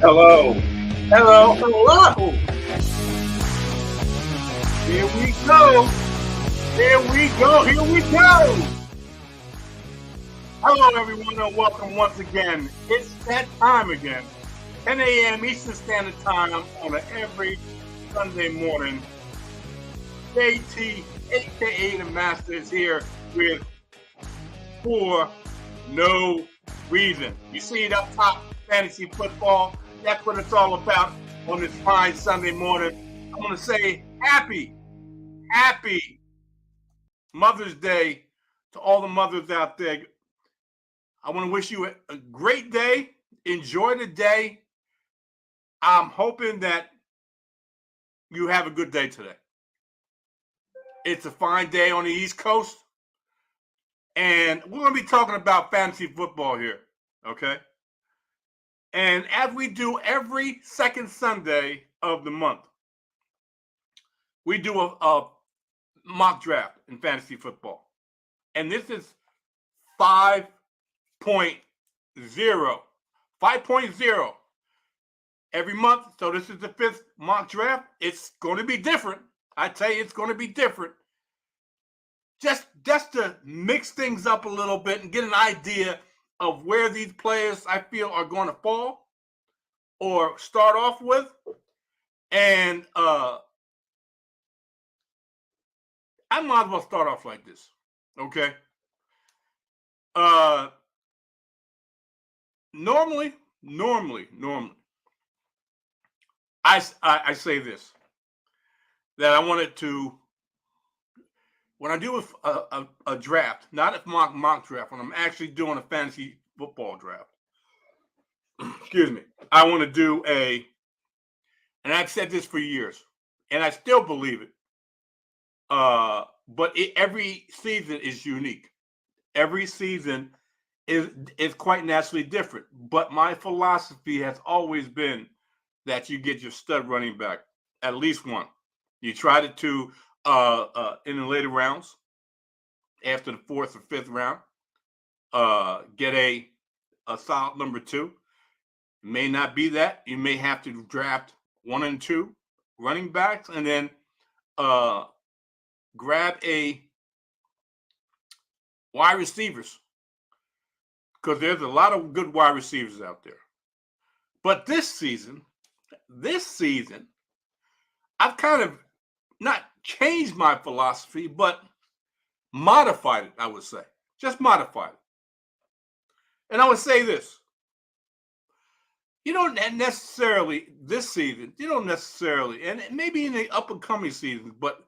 Hello. Hello. Hello. Here we go. Here we go. Here we go. Hello, everyone, and welcome once again. It's that time again. 10 a.m. Eastern Standard Time on every Sunday morning. JT, aka the Master, is here with For No Reason. You see it up top, fantasy football. That's what it's all about on this fine Sunday morning. I want to say happy Mother's Day to all the mothers out there. I want to wish you a great day. Enjoy the day. I'm hoping that you have a good day today. It's a fine day on the East Coast. And we're going to be talking about fantasy football here, okay? And as we do every second Sunday of the month, we do a mock draft in fantasy football. And this is 5.0. 5.0 every month. So this is the fifth mock draft. It's going to be different. I tell you, it's going to be different. Just to mix things up a little bit and get an idea of where these players I feel are going to fall or start off with. And I might as well start off like this, okay? Normally, I say this, that I wanted to, when I do a draft, not a mock draft, when I'm actually doing a fantasy football draft, excuse me, I want to do and I've said this for years, and I still believe it, but every season is unique. Every season is quite naturally different. But my philosophy has always been that you get your stud running back, at least one. You tried it to in the later rounds, after the fourth or fifth round, get a solid number two. It may not be that. You may have to draft 1 and 2 running backs, and then grab a wide receivers, because there's a lot of good wide receivers out there. But this season, I've kind of not changed my philosophy, but modified it, I would say. Just modified it. And I would say this. You don't necessarily, this season, and maybe in the up-and-coming season, but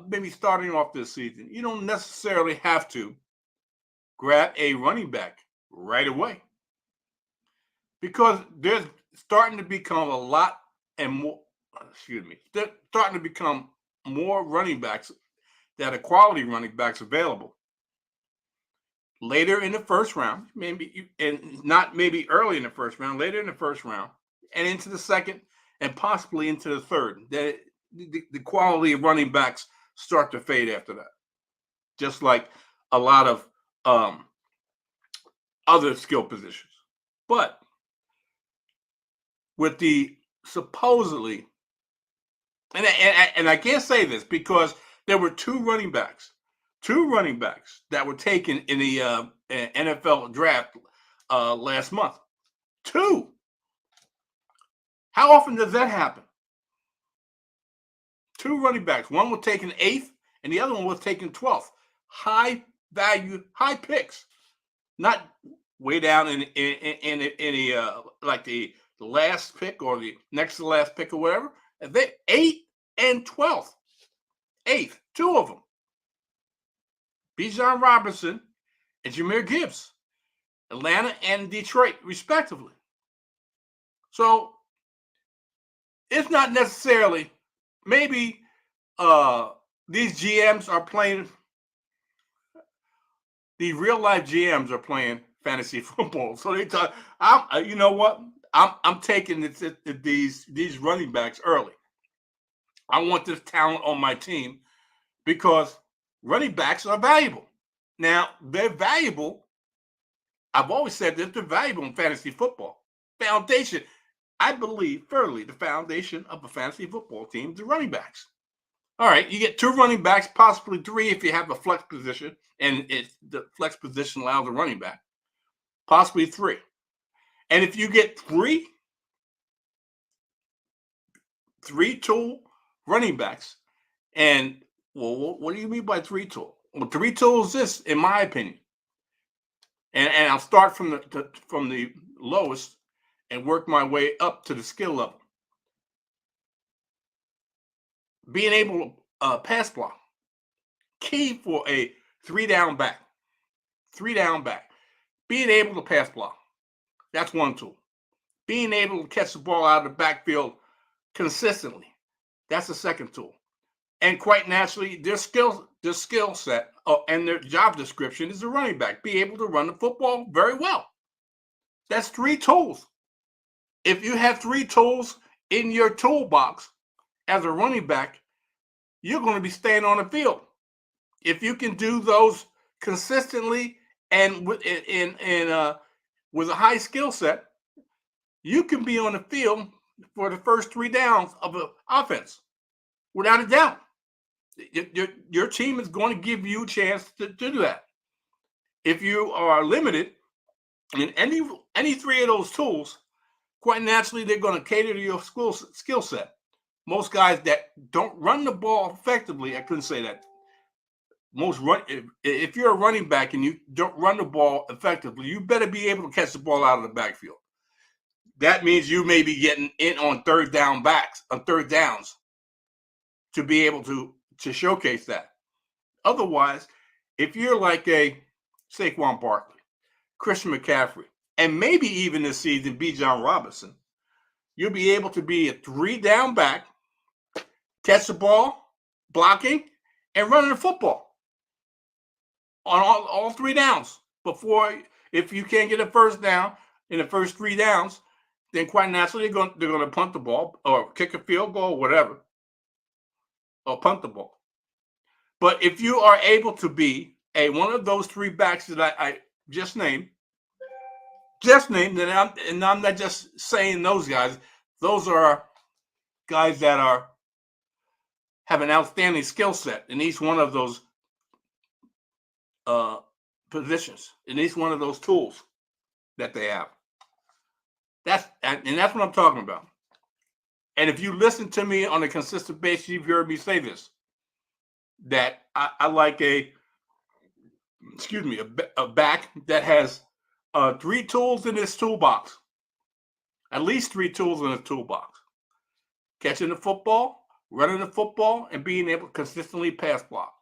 maybe starting off this season, you don't necessarily have to grab a running back right away, because there's starting to become a lot and more, starting to become more running backs that are quality running backs available later in the first round, maybe, and not maybe early in the first round, later in the first round, and into the second, and possibly into the third. That the quality of running backs start to fade after that, just like a lot of other skill positions. But with the supposedly, and I can't say this because there were two running backs that were taken in the NFL draft last month. Two. How often does that happen? Two running backs. One was taken 8th, and the other one was taken 12th. High value, high picks. Not way down in any like the last pick or the next to the last pick or whatever. They 8th and 12th. 8th, two of them. Bijan Robinson and Jahmyr Gibbs, Atlanta and Detroit, respectively. So it's not necessarily, maybe these GMs are playing, the real life GMs are playing fantasy football. So they talk, you know what? I'm taking these running backs early. I want this talent on my team because running backs are valuable. Now, they're valuable. I've always said that they're valuable in fantasy football. Foundation. I believe firmly the foundation of a fantasy football team is the running backs. All right, you get 2 running backs, possibly 3 if you have a flex position, and the flex position allows a running back, possibly 3. And if you get three tool running backs, and well, what do you mean by 3 tool? Well, 3 tools is this, in my opinion, and I'll start from the lowest and work my way up to the skill level. Being able to pass block, key for a 3 down back. 3 down back. Being able to pass block, that's one tool. Being able to catch the ball out of the backfield consistently, that's the second tool. And quite naturally, their skill set and their job description is a running back. Be able to run the football very well. That's 3 tools. If you have 3 tools in your toolbox as a running back, you're going to be staying on the field. If you can do those consistently and with a high skill set, you can be on the field for the first 3 downs of an offense, without a doubt. Your team is going to give you a chance to do that. If you are limited in any 3 of those tools, quite naturally, they're going to cater to your skill set. Most guys that don't run the ball effectively, I couldn't say that. If you're a running back and you don't run the ball effectively, you better be able to catch the ball out of the backfield. That means you may be getting in on third downs to be able to showcase that. Otherwise, if you're like a Saquon Barkley, Christian McCaffrey, and maybe even this season, Bijan Robinson, you'll be able to be a 3 down back, catch the ball, blocking, and running the football on all 3 downs. If you can't get a first down in the first 3 downs, then quite naturally they're going to punt the ball or kick a field goal, or whatever, or punt the ball. But if you are able to be one of those 3 backs that I just named, and I'm not just saying those guys. Those are guys that have an outstanding skill set in each one of those positions, in each one of those tools that they have. That's what I'm talking about. And if you listen to me on a consistent basis, you've heard me say this, that I like a back that has 3 tools in his toolbox. At least 3 tools in his toolbox. Catching the football, running the football, and being able to consistently pass block.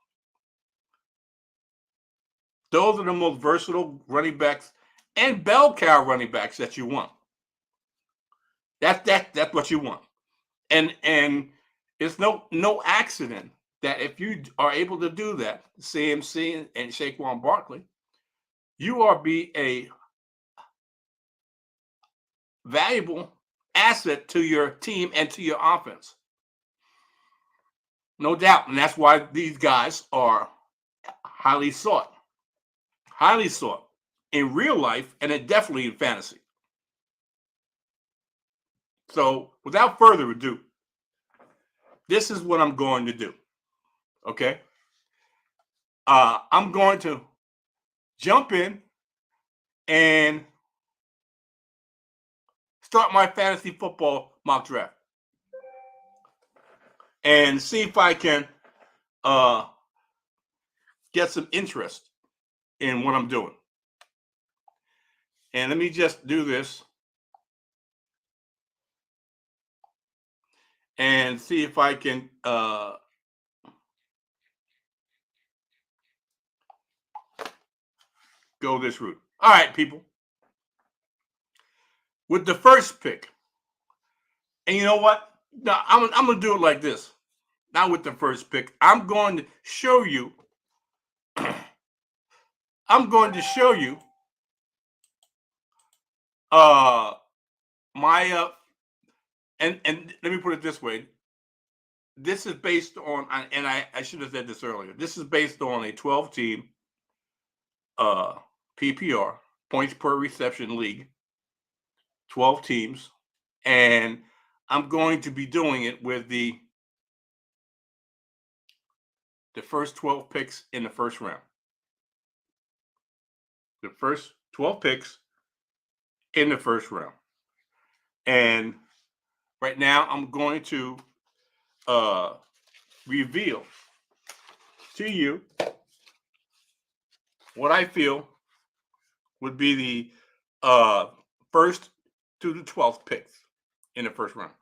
Those are the most versatile running backs and bell cow running backs that you want. That's what you want. And it's no accident that if you are able to do that, CMC and Saquon Barkley, you are be a valuable asset to your team and to your offense. No doubt. And that's why these guys are highly sought in real life, and definitely in fantasy. So without further ado, this is what I'm going to do. Okay. I'm going to jump in and start my fantasy football mock draft and see if I can get some interest in what I'm doing. And let me just do this and see if I can go this route. All right, people. With the first pick, and you know what? Now I'm going to do it like this. Not with the first pick. I'm going to show you. My and let me put it this way. This is based on, and I should have said this earlier. This is based on a 12-team PPR, points per reception league. 12 teams, And I'm going to be doing it with the first 12 picks in the first round. The first 12 picks in the first round. And right now I'm going to reveal to you what I feel would be the first to the 12th picks in the first round.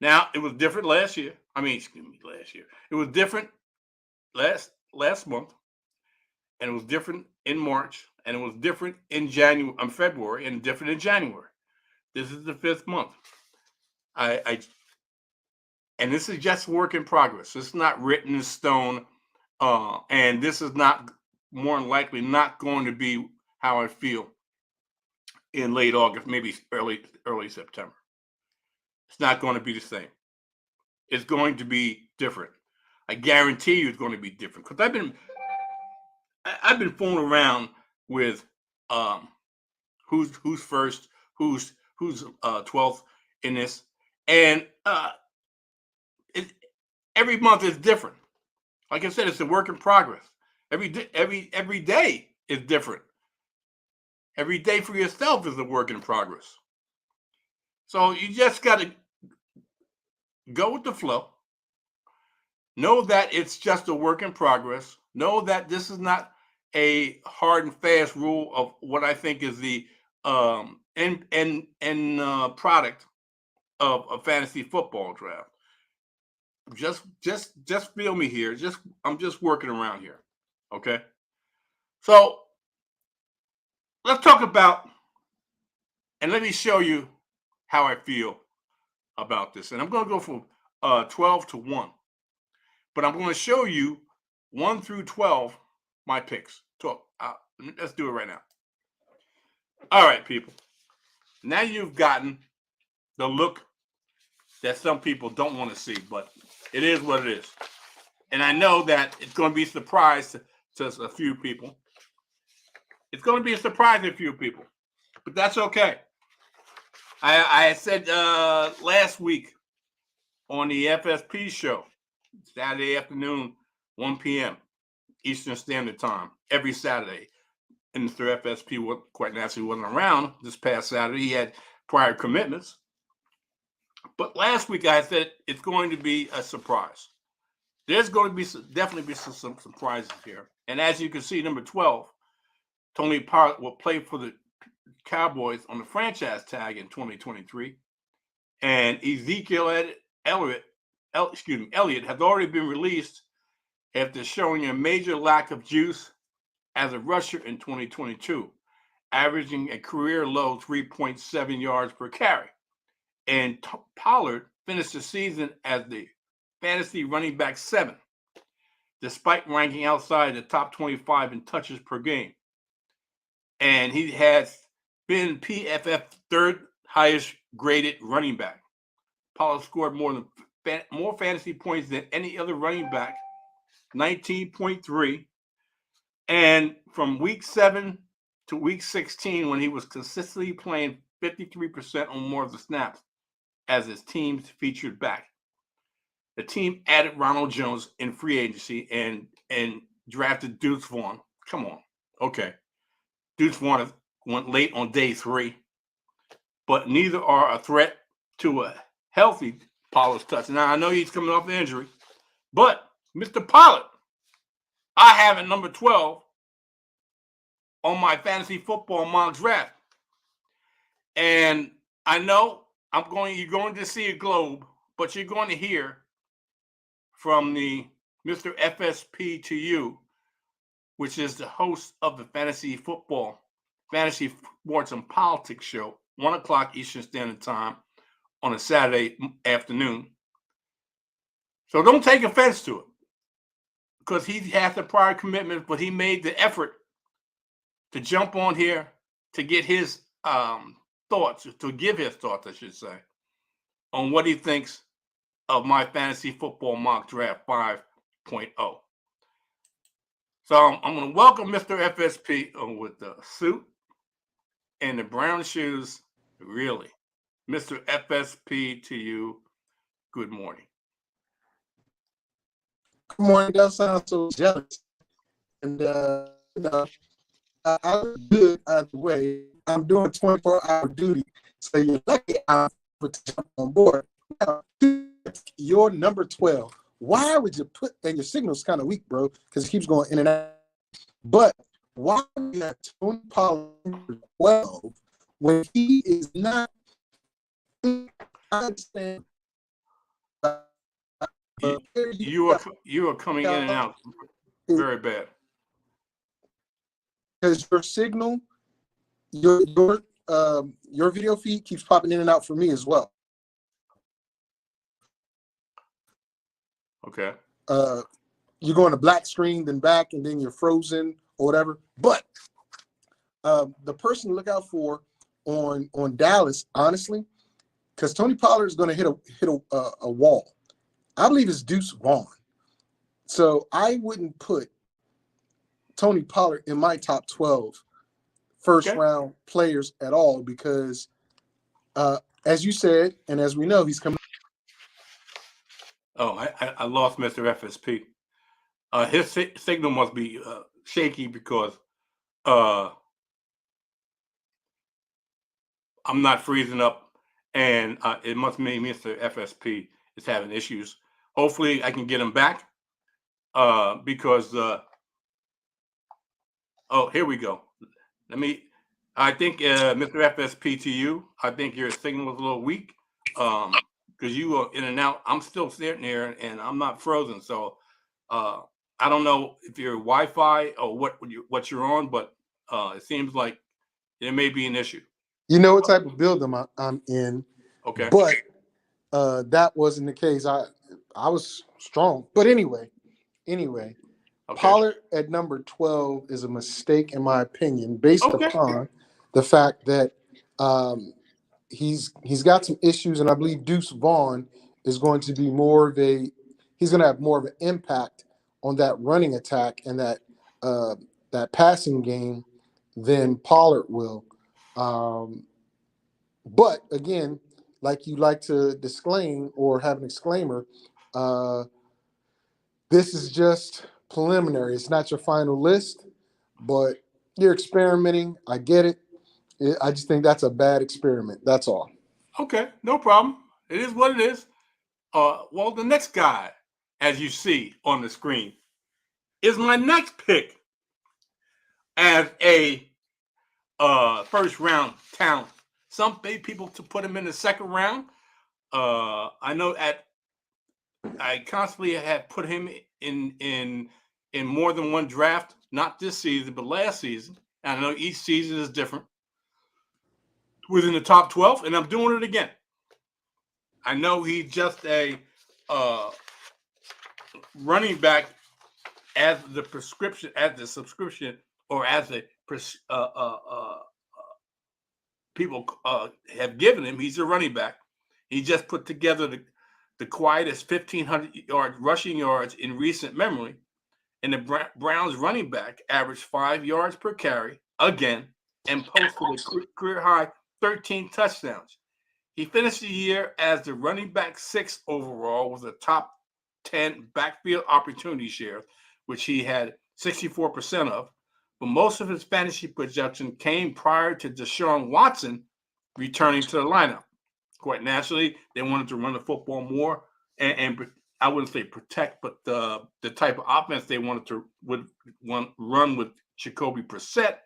Now, it was different last year. Last year. It was different last month, and it was different in March, and it was different in February, and different in January. This is the 5th month. I and this is just work in progress. It's not written in stone, and this is not more than likely not going to be how I feel in late August, maybe early September. It's not going to be the same. It's going to be different. I guarantee you, it's going to be different because I've been fooling around with who's first, who's 12th in this, and every month is different. Like I said, it's a work in progress. Every day is different. Every day for yourself is a work in progress. So you just got to go with the flow. Know that it's just a work in progress. Know that this is not a hard and fast rule of what I think is the product of a fantasy football draft. Just feel me here. I'm just working around here. Okay. So let's talk about, and let me show you how I feel about this. And I'm going to go from 12 to 1. But I'm going to show you 1 through 12, my picks. So let's do it right now. All right, people. Now you've gotten the look that some people don't want to see, but it is what it is. And I know that it's going to be a surprise to a few people. It's going to be a surprise to a few people, but that's okay. I said last week on the FSP show, Saturday afternoon, 1 p.m. Eastern Standard Time, every Saturday. And Mr. FSP quite naturally wasn't around this past Saturday. He had prior commitments. But last week I said it's going to be a surprise. There's going to be definitely be some surprises here. And as you can see, number 12, Tony Pollard will play for the Cowboys on the franchise tag in 2023. And Ezekiel Elliott has already been released after showing a major lack of juice as a rusher in 2022, averaging a career low 3.7 yards per carry. And Pollard finished the season as the fantasy running back 7, despite ranking outside the top 25 in touches per game. And he has been PFF 3rd highest graded running back. Pollard scored more fantasy points than any other running back, 19.3. And from week 7 to week 16, when he was consistently playing 53% or more of the snaps as his teams featured back. The team added Ronald Jones in free agency and drafted Deuce Vaughn. Come on. Okay. Deuce Vaughn went late on day 3, but neither are a threat to a healthy Pollard's touch. Now, I know he's coming off the injury, but Mr. Pollard, I have at number 12 on my fantasy football mock draft. And I know you're going to see a globe, but you're going to hear from the Mr. FSP to you, which is the host of the Fantasy Sports and Politics show, 1 o'clock Eastern Standard Time on a Saturday afternoon. So don't take offense to it, because he has the prior commitment, but he made the effort to jump on here to get his thoughts, to give his thoughts, I should say, on what he thinks of my fantasy football mock draft 5.0. So I'm going to welcome Mr. FSP with the suit and the brown shoes. Really, Mr. FSP to you. Good morning. Good morning. That sounds so jealous. And, I look good either way. I'm doing 24-hour duty. So you're lucky I'm able to jump on board. Now, you're number 12. Why would you put, and your signal's kind of weak, bro, because it keeps going in and out. But why would you have Tony Pollard number 12 when he is not? I understand. You are coming in and out very bad. Because your signal, your video feed keeps popping in and out for me as well. Okay. You're going to black screen, then back, and then you're frozen or whatever. But the person to look out for on Dallas, honestly, because Tony Pollard is going to hit a wall. I believe it's Deuce Vaughn. So I wouldn't put Tony Pollard in my top 12 first round players at all because, as you said, and as we know, he's coming. Oh, I lost Mr. FSP. His signal must be shaky because I'm not freezing up, and it must mean Mr. FSP is having issues. Hopefully, I can get him back because. Oh, here we go. I think Mr. FSP to you. I think your signal is a little weak because you are in and out. I'm still sitting here and I'm not frozen, so. I don't know if you're Wi-Fi or what you're on, but it seems like there may be an issue. You know what type of building I'm in. Okay. But that wasn't the case. I was strong. But anyway, okay. Pollard at number 12 is a mistake, in my opinion, based upon the fact that he's got some issues, and I believe Deuce Vaughn is going to be he's going to have more of an impact on that running attack and that passing game than Pollard will. But again, like you like to disclaim or have an exclaimer, this is just preliminary. It's not your final list, but you're experimenting. I get it. I just think that's a bad experiment. That's all. Okay, no problem. It is what it is. Well, the next guy, as you see on the screen, is my next pick as a first round talent. Some people to put him in the second round. I know I constantly have put him in more than one draft, not this season, but last season. And I know each season is different. Within the top 12, and I'm doing it again. I know he's just a running back as the subscription, or as a people have given him. He's a running back. He just put together the quietest 1,500 rushing yards in recent memory, and the Browns running back averaged 5 yards per carry again and posted a career high 13 touchdowns. He finished the year as the running back 6 overall with a top 10 backfield opportunity share, which he had 64% of. But most of his fantasy production came prior to Deshaun Watson returning to the lineup. Quite naturally, they wanted to run the football more, and I wouldn't say protect, but the type of offense they wanted to run with Jacoby Brissett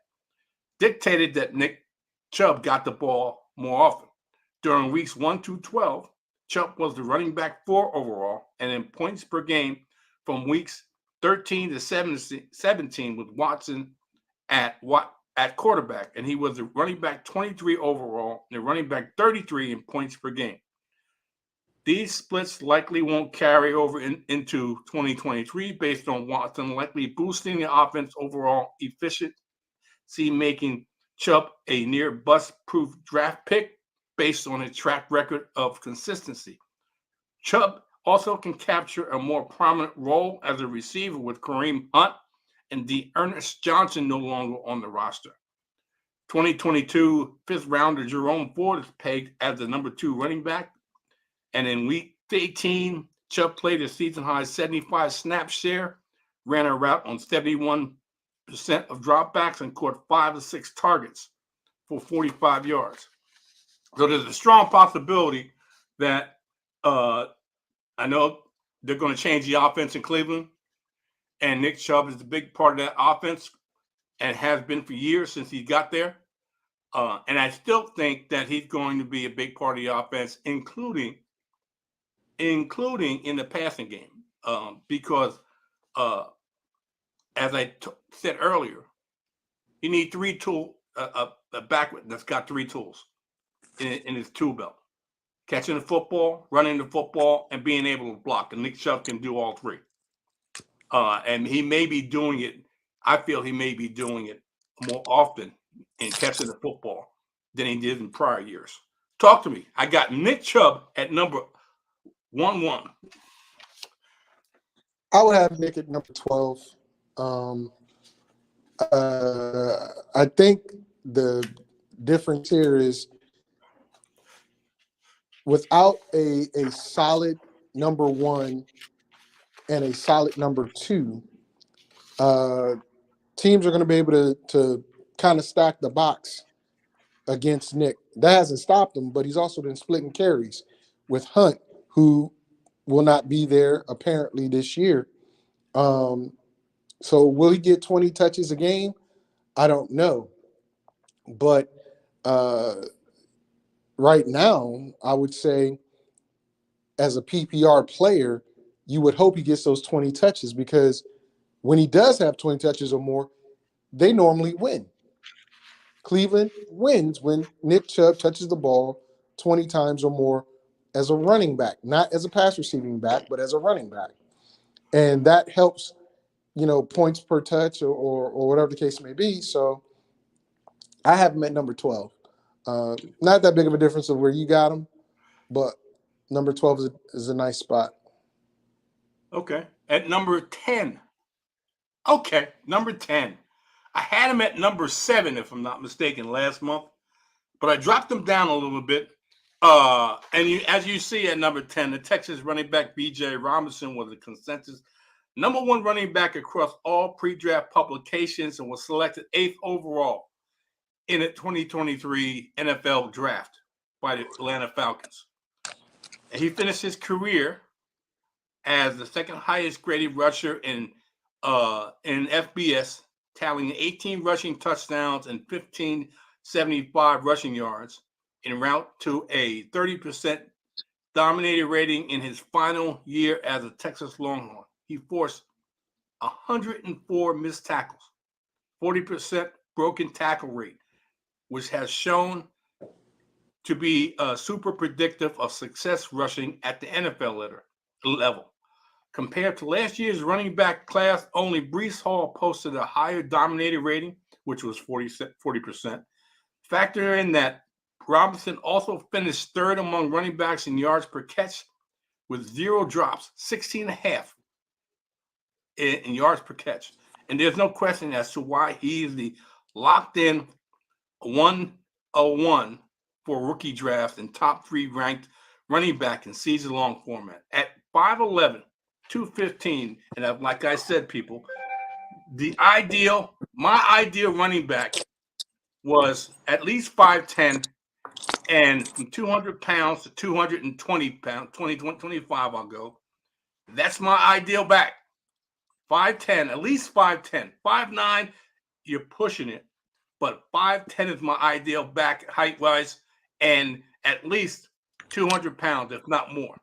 dictated that Nick Chubb got the ball more often. During weeks 1 through 12, Chubb was the running back 4 overall, and in points per game from weeks 13 to 17 with Watson at quarterback, and he was the running back 23 overall and the running back 33 in points per game. These splits likely won't carry over into 2023 based on Watson likely boosting the offense overall efficiency, making Chubb a near bust-proof draft pick based on his track record of consistency. Chubb also can capture a more prominent role as a receiver with Kareem Hunt and Ernest Johnson no longer on the roster. 2022 fifth rounder Jerome Ford is pegged as the number 2 running back. And in week 18, Chubb played a season high 75 snap share, ran a route on 71% of dropbacks, and caught 5 of 6 targets for 45 yards. So there's a strong possibility that I know they're going to change the offense in Cleveland, and Nick Chubb is a big part of that offense and has been for years since he got there. And I still think that he's going to be a big part of the offense, including in the passing game, because as I said earlier, you need 3 tools, a back that's got 3 tools in his tool belt: catching the football, running the football, and being able to block. And Nick Chubb can do all 3. And he may be doing it. I feel he may be doing it more often in catching the football than he did in prior years. Talk to me. I got Nick Chubb at number 11. I would have Nick at number 12. I think the difference here is without a solid number 1 and a solid number 2, teams are going to be able to kind of stack the box against Nick. That hasn't stopped him, but he's also been splitting carries with Hunt, who will not be there apparently this year. So will he get 20 touches a game? I don't know. But right now, I would say as a PPR player, you would hope he gets those 20 touches, because when he does have 20 touches or more, they normally win. Cleveland wins when Nick Chubb touches the ball 20 times or more as a running back, not as a pass receiving back, but as a running back. And that helps, points per touch or whatever the case may be. So I have him at number 12. Not that big of a difference of where you got him, but number 12 is a nice spot. Okay. At number 10. Okay. Number 10. I had him at number 7, if I'm not mistaken, last month, but I dropped him down a little bit. As you see at number 10, the Texas running back B.J. Robinson was the consensus number 1 running back across all pre-draft publications and was selected 8th overall in the 2023 NFL draft by the Atlanta Falcons. And he finished his career as the 2nd highest graded rusher in FBS, tallying 18 rushing touchdowns and 1,575 rushing yards en route to a 30% dominated rating in his final year as a Texas Longhorn. He forced 104 missed tackles, 40% broken tackle rate, which has shown to be super predictive of success rushing at the NFL level. Compared to last year's running back class, only Breece Hall posted a higher dominated rating, which was 40%. Factor in that Robinson also finished 3rd among running backs in yards per catch with 0 drops, 16.5 in yards per catch. And there's no question as to why he is the locked-in 101 for rookie draft and top 3 ranked running back in season-long format. At 5'11", 215, and like I said, people, my ideal running back was at least 5'10", and from 200 pounds to 220 pounds, 25 I'll go. That's my ideal back. 5'10", at least 5'10". 5'9", you're pushing it. But 5'10" is my ideal back height-wise, and at least 200 pounds, if not more.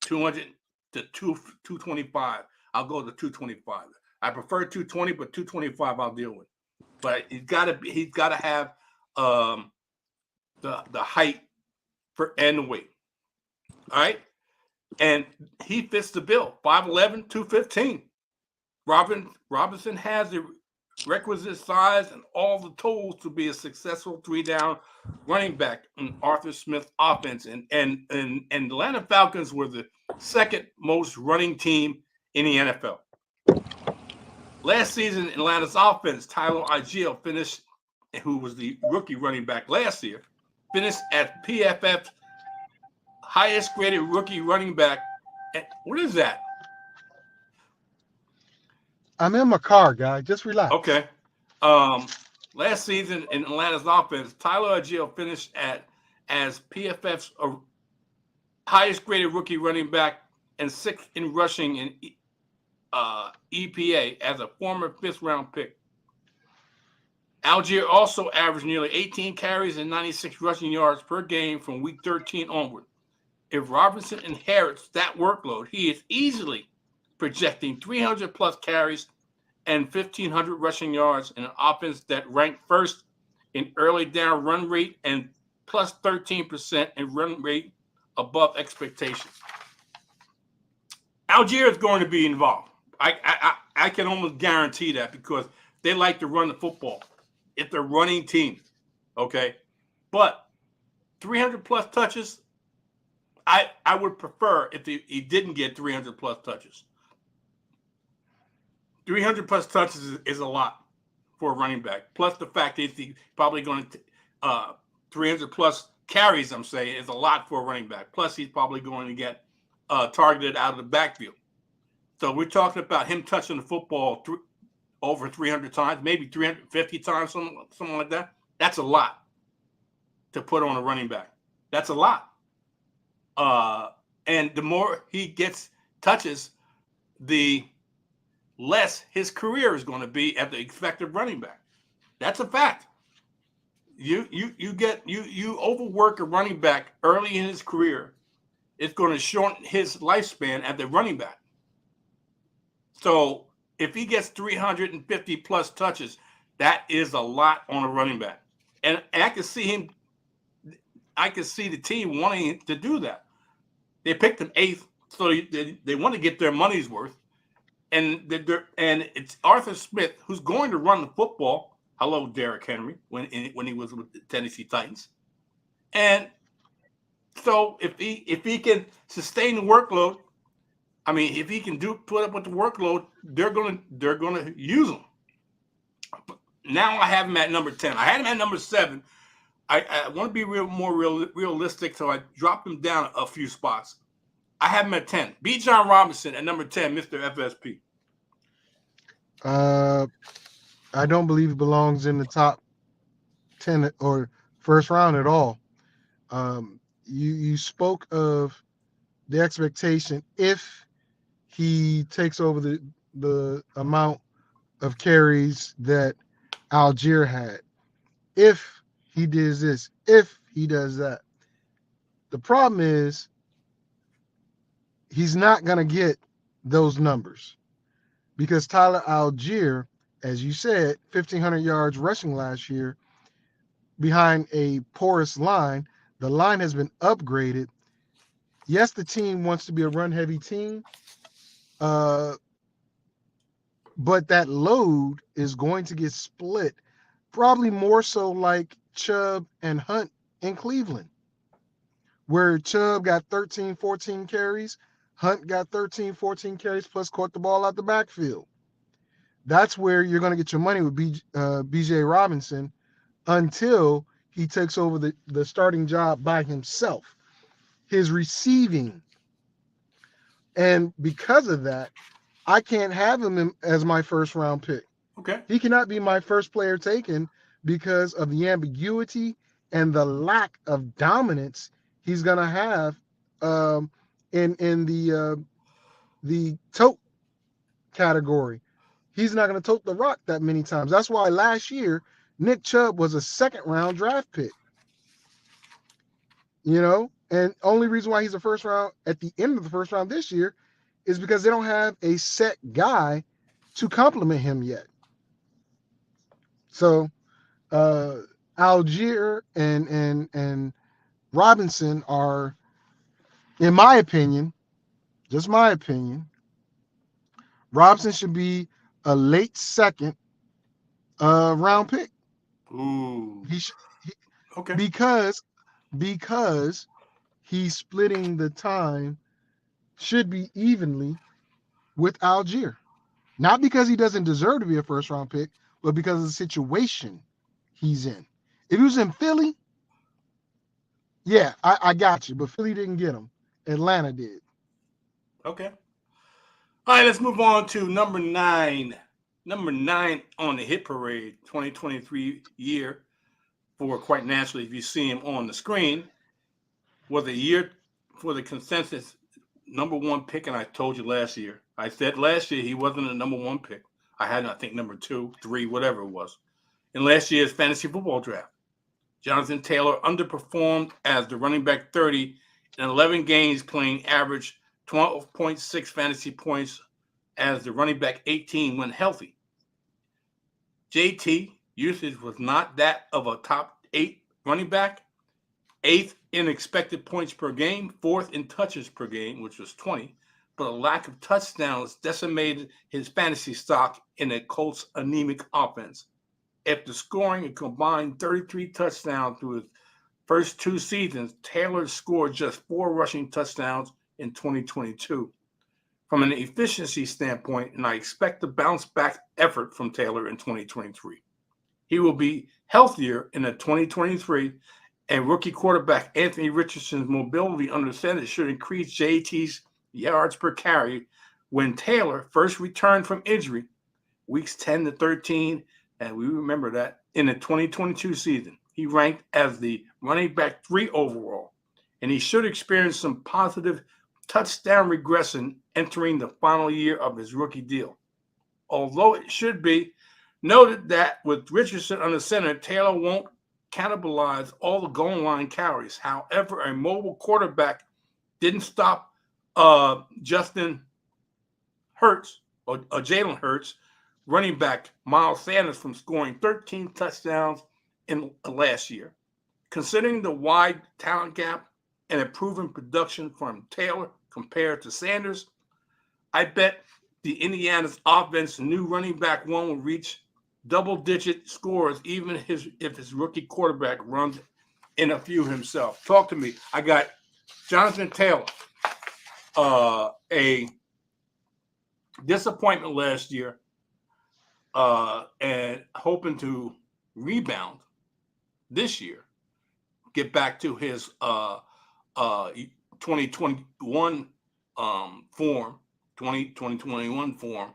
200 to 225. I'll go to 225. I prefer 220, but 225 I'll deal with. But he's got to have the height and the weight. All right? And he fits the bill. 5'11", 215. Robinson has the requisite size and all the tools to be a successful 3-down running back in Arthur Smith offense. And Atlanta Falcons were the 2nd most running team in the NFL. Last season, Atlanta's offense, Tyler Algier, finished who was the rookie running back last year, finished as PFF's highest graded rookie running back. And what is that? I'm in my car, guy. Just relax. Okay. Last season in Atlanta's offense, Tyler Algier finished as PFF's highest graded rookie running back and sixth in rushing and EPA as a former fifth-round pick. Algier also averaged nearly 18 carries and 96 rushing yards per game from week 13 onward. If Robinson inherits that workload, he is easily projecting 300 plus carries and 1,500 rushing yards in an offense that ranked first in early down run rate and plus 13% in run rate above expectations. Algier is going to be involved. I can almost guarantee that because they like to run the football. It's a running team, okay? But 300 plus touches, I would prefer if he didn't get 300 plus touches. 300 plus touches is a lot for a running back. Plus the fact is he's probably going to 300 plus carries, I'm saying, is a lot for a running back. Plus he's probably going to get targeted out of the backfield. So we're talking about him touching the football over 300 times, maybe 350 times, something like that. That's a lot to put on a running back. That's a lot. And the more he gets touches, the less his career is going to be at the effective running back. That's a fact. You overwork a running back early in his career, it's going to shorten his lifespan at the running back. So if he gets 350 plus touches, that is a lot on a running back. And I can see him. I can see the team wanting to do that. They picked him 8th, so they want to get their money's worth. And it's Arthur Smith who's going to run the football. Hello, Derrick Henry, when he was with the Tennessee Titans. And so if he can sustain the workload, I mean, if he can put up with the workload, they're gonna use him. But now I have him at number 10. I had him at number 7. I want to be more realistic, so I dropped him down a few spots. I have him at 10. Bijan Robinson at number 10, Mr. FSP. I don't believe he belongs in the top 10 or first round at all. You spoke of the expectation if he takes over the amount of carries that Algier had. If he does this, if he does that. The problem is he's not going to get those numbers because Tyler Algier, as you said, 1,500 yards rushing last year behind a porous line. The line has been upgraded. Yes, the team wants to be a run-heavy team, but that load is going to get split, probably more so like Chubb and Hunt in Cleveland, where Chubb got 13, 14 carries, Hunt got 13, 14 carries, plus caught the ball out the backfield. That's where you're going to get your money with B.J. Robinson until he takes over the starting job by himself. His receiving. And because of that, I can't have him as my first round pick. Okay. He cannot be my first player taken because of the ambiguity and the lack of dominance he's going to have in the tote category. He's not going to tote the rock that many times. That's why last year, Nick Chubb was a second-round draft pick. You know, and only reason why he's a first round at the end of the first round this year is because they don't have a set guy to complement him yet. So Algier and Robinson are, in my opinion, just my opinion, Robinson should be a late second round pick. Ooh. Okay. Because he's splitting the time should be evenly with Algier. Not because he doesn't deserve to be a first round pick, but because of the situation he's in. If he was in Philly, yeah, I got you. But Philly didn't get him. Atlanta did. Okay. All right, let's move on to number 9. Number 9 on the hit parade 2023 year, for quite naturally, if you see him on the screen, was a year for the consensus number 1 pick. And I told you last year, I said last year he wasn't a number 1 pick. I had, I think, number 2, 3, whatever it was. In last year's fantasy football draft, Jonathan Taylor underperformed as the running back 30 in 11 games, playing average 12.6 fantasy points as the running back 18 when healthy. JT usage was not that of a top 8 running back, 8th in expected points per game, 4th in touches per game, which was 20, but a lack of touchdowns decimated his fantasy stock in a Colts anemic offense. After scoring a combined 33 touchdowns through his first 2 seasons, Taylor scored just 4 rushing touchdowns in 2022. From an efficiency standpoint, and I expect a bounce back effort from Taylor in 2023. He will be healthier in the 2023, and rookie quarterback Anthony Richardson's mobility under center should increase JT's yards per carry when Taylor first returned from injury, weeks 10 to 13, and we remember that, in the 2022 season. He ranked as the running back 3 overall, and he should experience some positive touchdown regression entering the final year of his rookie deal. Although it should be noted that with Richardson under center, Taylor won't cannibalize all the goal line carries. However, a mobile quarterback didn't stop Justin Hurts or Jalen Hurts, running back Miles Sanders, from scoring 13 touchdowns in last year. Considering the wide talent gap and improving production from Taylor compared to Sanders, I bet the Indiana's offense new running back 1 will reach double-digit scores even if his rookie quarterback runs in a few himself. Talk to me. I got Jonathan Taylor, a disappointment last year, and hoping to rebound this year, get back to his 2021 form, 2021 form.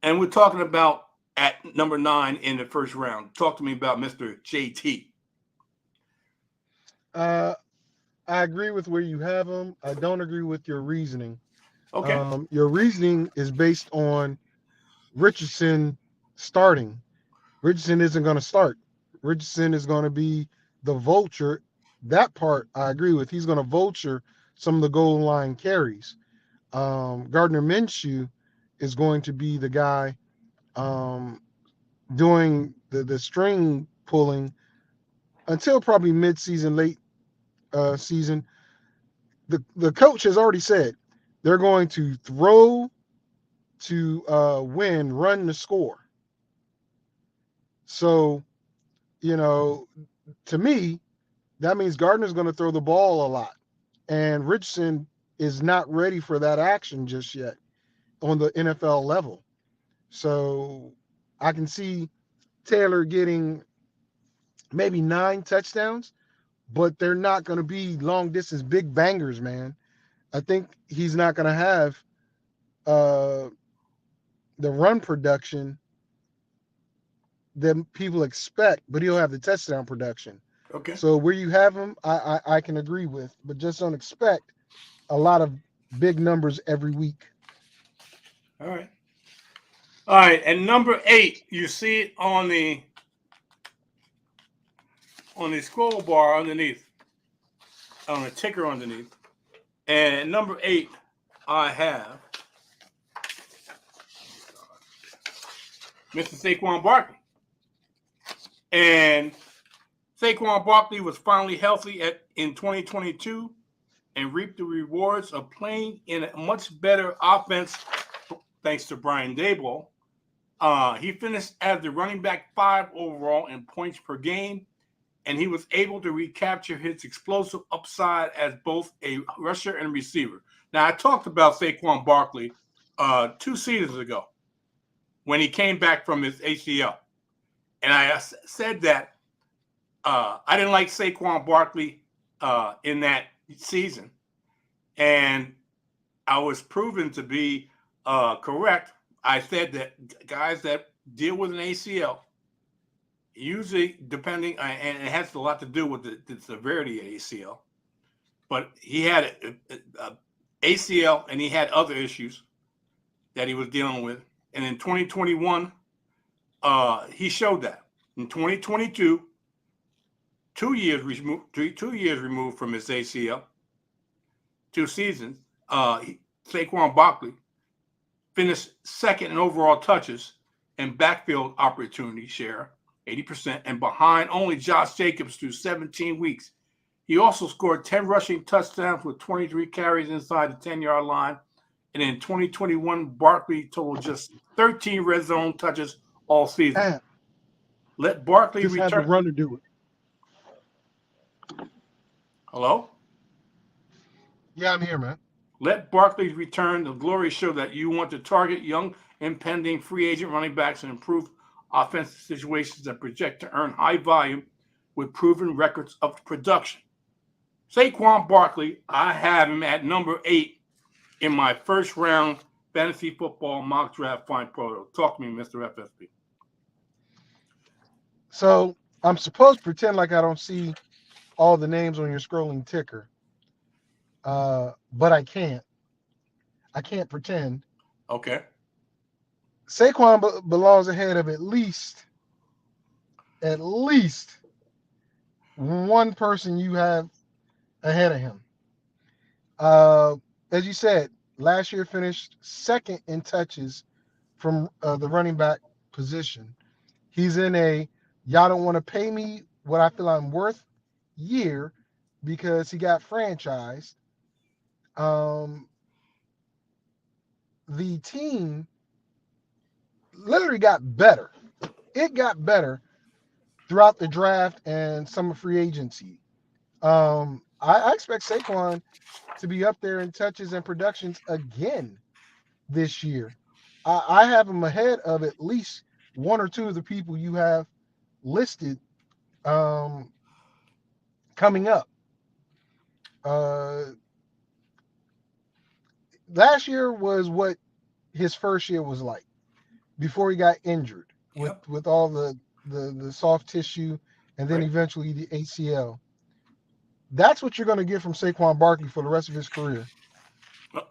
And we're talking about at number 9 in the first round. Talk to me about Mr. JT. I agree with where you have him. I don't agree with your reasoning. Okay. Your reasoning is based on Richardson starting. Richardson isn't going to start. Richardson is going to be the vulture. That part I agree with. He's going to vulture some of the goal line carries. Gardner Minshew is going to be the guy doing the string pulling until probably mid-season, late season. The coach has already said they're going to throw to win, run to score. So, to me, that means Gardner's going to throw the ball a lot. And Richardson is not ready for that action just yet on the NFL level. So I can see Taylor getting maybe 9 touchdowns, but they're not going to be long distance big bangers, man. I think he's not going to have the run production that people expect, but he'll have the touchdown production. Okay. So where you have him, I can agree with, but just don't expect a lot of big numbers every week. All right. All right. And number 8, you see it on the scroll bar underneath, on the ticker underneath. And number 8, I have Mr. Saquon Barkley. And Saquon Barkley was finally healthy in 2022 and reaped the rewards of playing in a much better offense thanks to Brian Daboll. He finished as the running back 5 overall in points per game, and he was able to recapture his explosive upside as both a rusher and receiver. Now, I talked about Saquon Barkley 2 seasons ago when he came back from his ACL. And I said that I didn't like Saquon Barkley in that season, and I was proven to be correct. I said that guys that deal with an ACL, usually depending, and it has a lot to do with the severity of ACL, but he had a ACL and he had other issues that he was dealing with. And in 2021, he showed that. In 2022, 2 years removed from his ACL, 2 seasons, Saquon Barkley finished second in overall touches and backfield opportunity share, 80%, and behind only Josh Jacobs through 17 weeks. He also scored 10 rushing touchdowns with 23 carries inside the 10-yard line. And in 2021, Barkley totaled just 13 red zone touches all season. Damn. Let Barkley Just had to return. run to do it. Hello? Yeah, I'm here, man. Let Barkley return. The glory show that you want to target young, impending free agent running backs and improve offensive situations that project to earn high volume with proven records of production. Saquon Barkley, I have him at number 8 in my first round fantasy football mock draft find proto. Talk to me, Mr. FSP. So I'm supposed to pretend like I don't see all the names on your scrolling ticker, but I can't. I can't pretend. Okay. Saquon belongs ahead of at least one person you have ahead of him. As you said, last year finished second in touches from the running back position. He's in a y'all don't want to pay me what I feel I'm worth year because he got franchised. The team literally got better. It got better throughout the draft and summer free agency. I expect Saquon to be up there in touches and productions again this year. I have him ahead of at least one or two of the people you have listed coming up. Last year was what his first year was like before he got injured with all the soft tissue and then eventually the ACL. That's what you're going to get from Saquon Barkley for the rest of his career.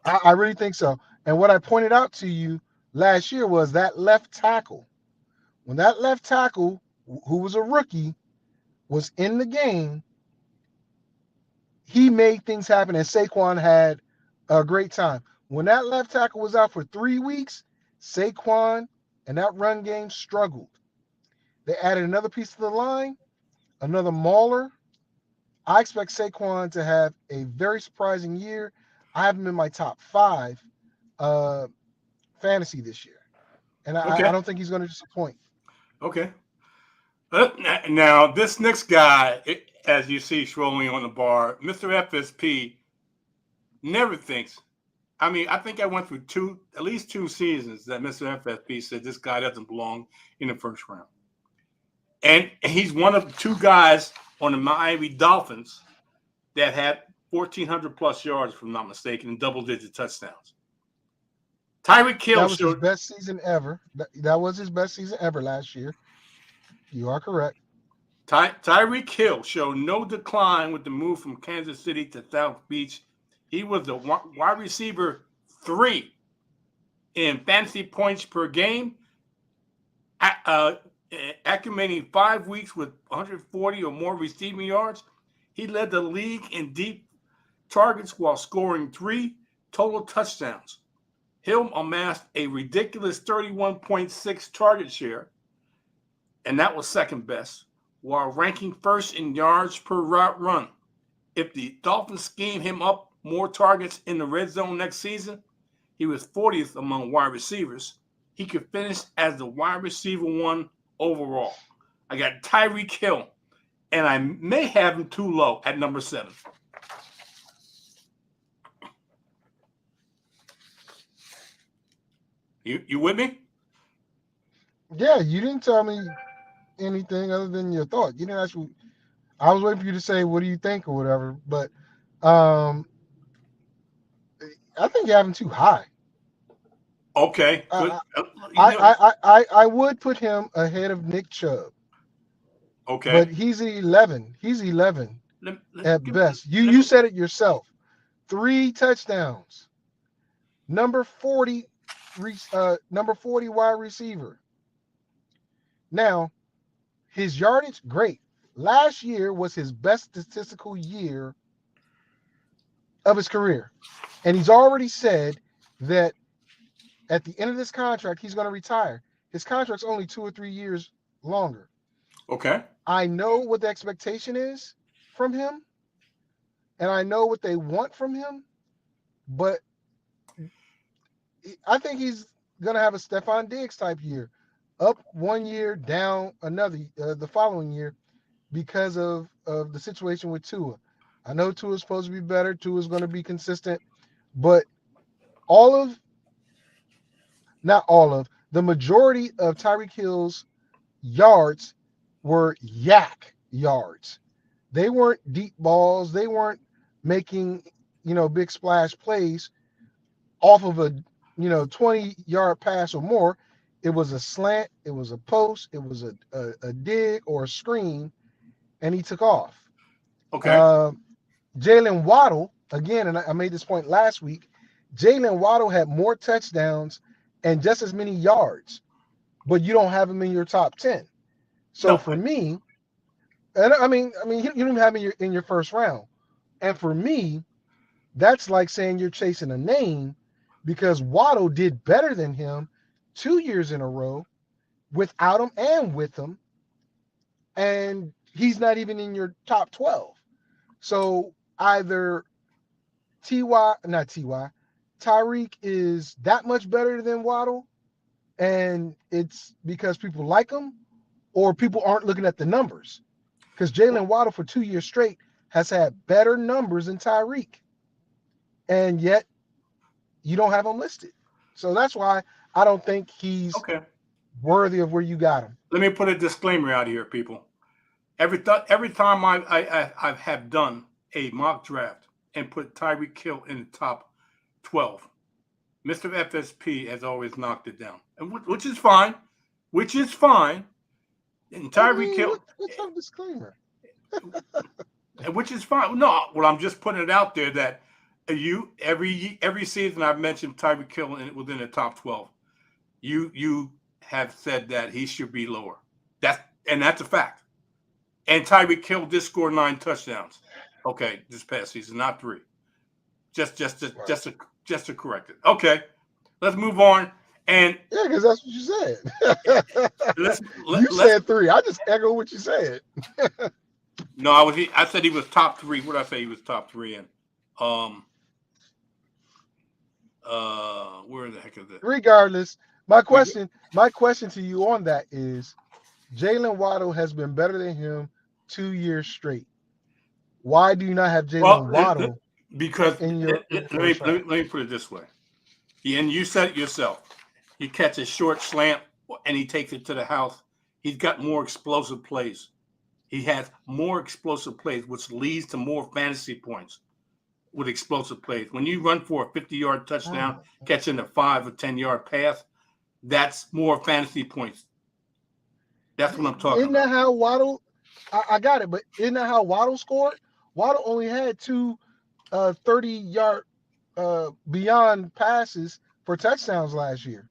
I really think so. And what I pointed out to you last year was that left tackle. When that left tackle, who was a rookie, was in the game, he made things happen, and Saquon had a great time. When that left tackle was out for 3 weeks, Saquon and that run game struggled. They added another piece to the line, another mauler. I expect Saquon to have a very surprising year. I have him in my top 5 fantasy this year. And I don't think he's going to disappoint. Okay. Now, this next guy, as you see strolling on the bar, Mr. FSP never thinks. I mean, I think I went through at least 2 seasons that Mr. FSP said this guy doesn't belong in the first round. And he's one of 2 guys on the Miami Dolphins that had 1,400 plus yards, if I'm not mistaken, and double-digit touchdowns. Tyreek Hill That was his best season ever. That was his best season ever last year. You are correct. Tyreek Hill showed no decline with the move from Kansas City to South Beach. He was the wide receiver 3 in fantasy points per game, accumulating 5 weeks with 140 or more receiving yards. He led the league in deep targets while scoring 3 total touchdowns. Hill amassed a ridiculous 31.6 target share, and that was second best, while ranking first in yards per route run. If the Dolphins scheme him up more targets in the red zone next season, he was 40th among wide receivers. He could finish as the wide receiver 1 overall. I got Tyreek Hill, and I may have him too low at number 7. You with me? Yeah, you didn't tell me anything other than your thought. You didn't actually. I was waiting for you to say, "What do you think?" or whatever. But um, I think you have him too high. Okay, good. I, You know, I would put him ahead of Nick Chubb, but okay. he's 11. He's 11 at Give, best. You let you me, said it yourself. 3 touchdowns. Number 40, number 40 wide receiver. Now his yardage great. Last year was his best statistical year of his career, and he's already said that at the end of this contract he's going to retire. His contract's only 2 or 3 years longer. okay. I know what the expectation is from him, and I know what they want from him, but I think he's gonna have a Stephon Diggs type year, up 1 year, down another the following year because of the situation with Tua. I know Tua's supposed to be better. Tua's going to be consistent, but all of not all of the majority of Tyreek Hill's yards were yak yards. They weren't deep balls. They weren't making big splash plays off of a 20-yard pass or more. It was a slant, it was a post, it was a dig or a screen, and he took off. Okay. Uh, Jalen Waddle, again, and I made this point last week, Jalen Waddle had more touchdowns and just as many yards, but you don't have him in your top 10. So No. for me, and I mean, you don't have him in your first round. And for me, that's like saying you're chasing a name because Waddle did better than him 2 years in a row without him and with him, and he's not even in your top 12. So either not Ty, Tyreek is that much better than Waddle, and it's because people like him, or people aren't looking at the numbers. Because Jalen Waddle for 2 years straight has had better numbers than Tyreek, and yet you don't have him listed. So that's why I don't think he's Okay. worthy of where you got him. Let me put a disclaimer out here, people. Every time I have done a mock draft and put Tyreek Hill in the top 12, Mr. FSP has always knocked it down, and which is fine, which is fine. And Tyreek Hill, What's your disclaimer? which is fine. No, well, I'm just putting it out there that every season I've mentioned Tyreek Hill within the top 12. You have said that he should be lower. That's a fact. And Tyreek Hill did score 9 touchdowns. Okay, this past season, not 3. Just to correct it. Okay, let's move on. And Yeah, because that's what you said. You said 3. I just echo what you said. No, I said he was top 3. What did I say he was top 3 in? Where the heck is it? Regardless, my question to you on that is, Jalen Waddle has been better than him 2 years straight. Why do you not have Jalen Waddle because in your first round? let me put it this way. And you said it yourself. He catches a short slant and he takes it to the house. He's got more explosive plays. He has more explosive plays, which leads to more fantasy points with explosive plays. When you run for a 50-yard touchdown, catching a 5 or 10-yard pass, that's more fantasy points. That's what I'm talking Isn't about. that how Waddle? I got it, but isn't that how Waddle scored? Waddle only had 2 30-yard beyond passes for touchdowns last year.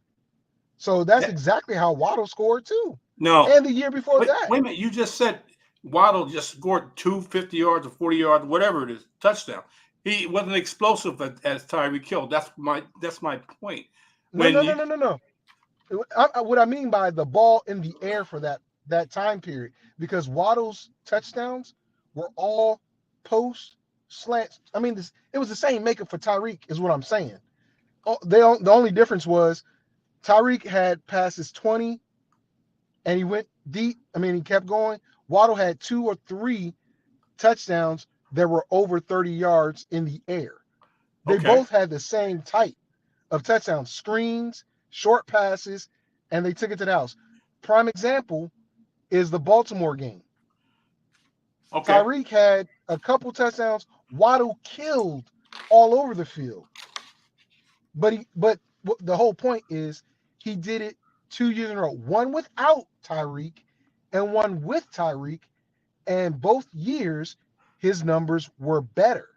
So that's exactly how Waddle scored too. No. And the year before that. Wait a minute. You just said Waddle just scored 2 50 yards or 40 yards, whatever it is, touchdown. He wasn't explosive as Tyreek Hill. That's my point. No. What I mean by the ball in the air for that time period, because Waddle's touchdowns were all post slants. I mean, it was the same makeup for Tyreek, is what I'm saying. The only difference was Tyreek had passes 20 and he went deep. I mean, he kept going. Waddle had 2 or 3 touchdowns that were over 30 yards in the air. They both had the same type of touchdowns, screens, short passes, and they took it to the house. Prime example, is the Baltimore game. Okay. Tyreek had a couple touchdowns. Waddle killed all over the field. But the whole point is he did it 2 years in a row. One without Tyreek and one with Tyreek. And both years his numbers were better.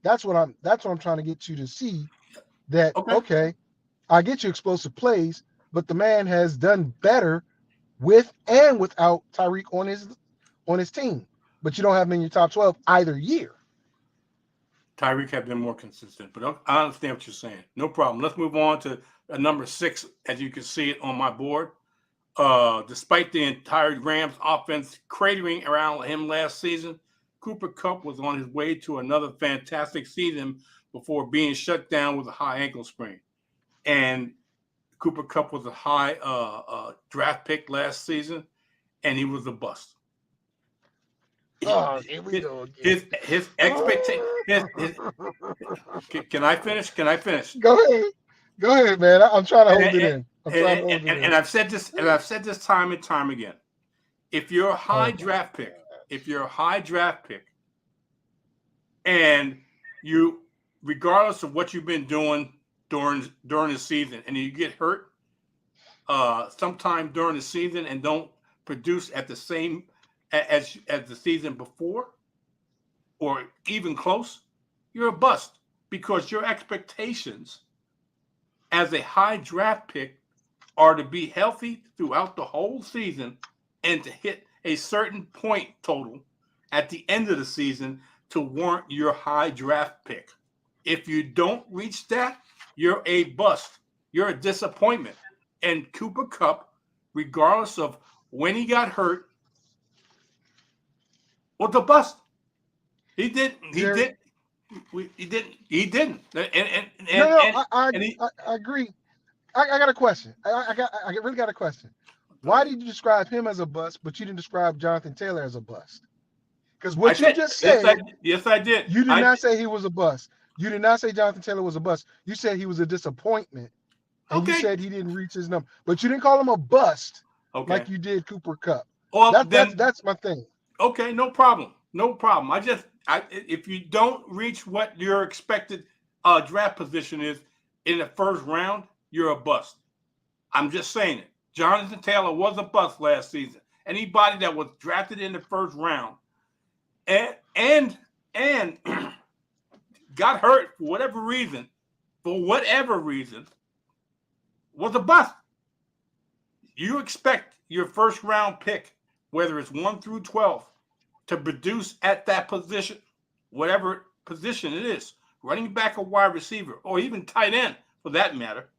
That's what I'm trying to get you to see, that Okay. okay, I get you explosive plays, but the man has done better with and without Tyreek on his team. But you don't have him in your top 12 either year. Tyreek have been more consistent, but I understand what you're saying. No problem. Let's move on to number 6, as you can see it on my board. Despite the entire Rams offense cratering around him last season, Cooper Kupp was on his way to another fantastic season before being shut down with a high ankle sprain. And Cooper Kupp was a high draft pick last season, and he was a bust. Oh, here we go again. His expectation. Can I finish? Can I finish? Go ahead, man. I'm trying to hold it in. And I've said this, time and time again. If you're a high draft pick, and you, regardless of what you've been doing during the season, and you get hurt sometime during the season and don't produce at the same as the season before, or even close, you're a bust, because your expectations as a high draft pick are to be healthy throughout the whole season and to hit a certain point total at the end of the season to warrant your high draft pick. If you don't reach that, you're a bust. You're a disappointment. And Cooper Kupp, regardless of when he got hurt, was a bust. He didn't. I agree. I got a question. I really got a question. Why did you describe him as a bust, but you didn't describe Jonathan Taylor as a bust? Because what you just said. Yes, I did. You did not say he was a bust. You did not say Jonathan Taylor was a bust. You said he was a disappointment, and you said he didn't reach his number, but you didn't call him a bust like you did Cooper Kupp. Well, that's my thing. Okay, no problem. No problem. If you don't reach what your expected draft position is in the first round, you're a bust. I'm just saying it. Jonathan Taylor was a bust last season. Anybody that was drafted in the first round and got hurt for whatever reason, was a bust. You expect your first round pick, whether it's 1 through 12, to produce at that position, whatever position it is, running back or wide receiver, or even tight end for that matter.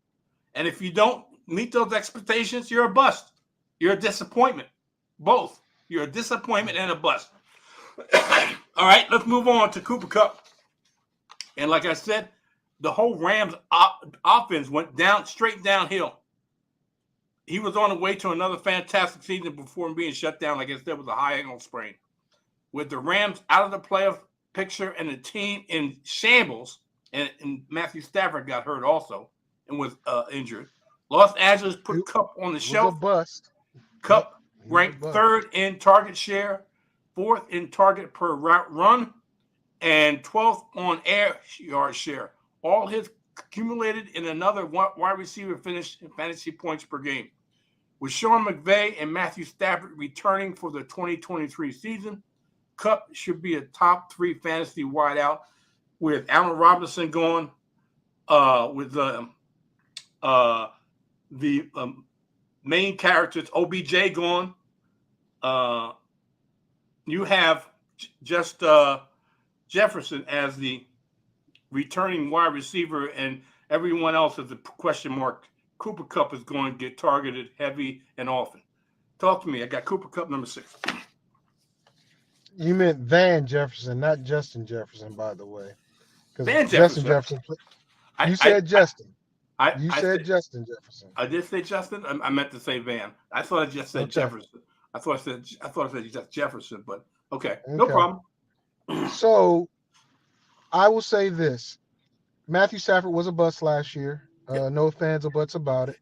And if you don't meet those expectations, you're a bust. You're a disappointment. Both. You're a disappointment and a bust. All right, let's move on to Cooper Kupp. And like I said, the whole Rams offense went straight downhill. He was on the way to another fantastic season before being shut down, like I said, with a high ankle sprain. With the Rams out of the playoff picture and the team in shambles, and Matthew Stafford got hurt also and was injured. Los Angeles put Kupp on the shelf. Was a bust. Kupp ranked 3rd in target share, 4th in target per route run, and 12th on air yard share. All his accumulated in another wide receiver finish in fantasy points per game. With Sean McVay and Matthew Stafford returning for the 2023 season, Kupp should be a top 3 fantasy wideout, with Allen Robinson gone, with the main characters, OBJ gone. You have just Jefferson as the returning wide receiver, and everyone else is a question mark. Cooper Kupp is going to get targeted heavy and often. Talk to me. I got Cooper Kupp number 6. You meant Van Jefferson, not Justin Jefferson, by the way. Van Justin Jefferson. You said Justin. You said Justin Jefferson. I did say Justin. I meant to say Van. I thought I just said Jefferson. I thought I said just Jefferson, but okay, no problem. So I will say this: Matthew Stafford was a bust last year. No fans or buts about it,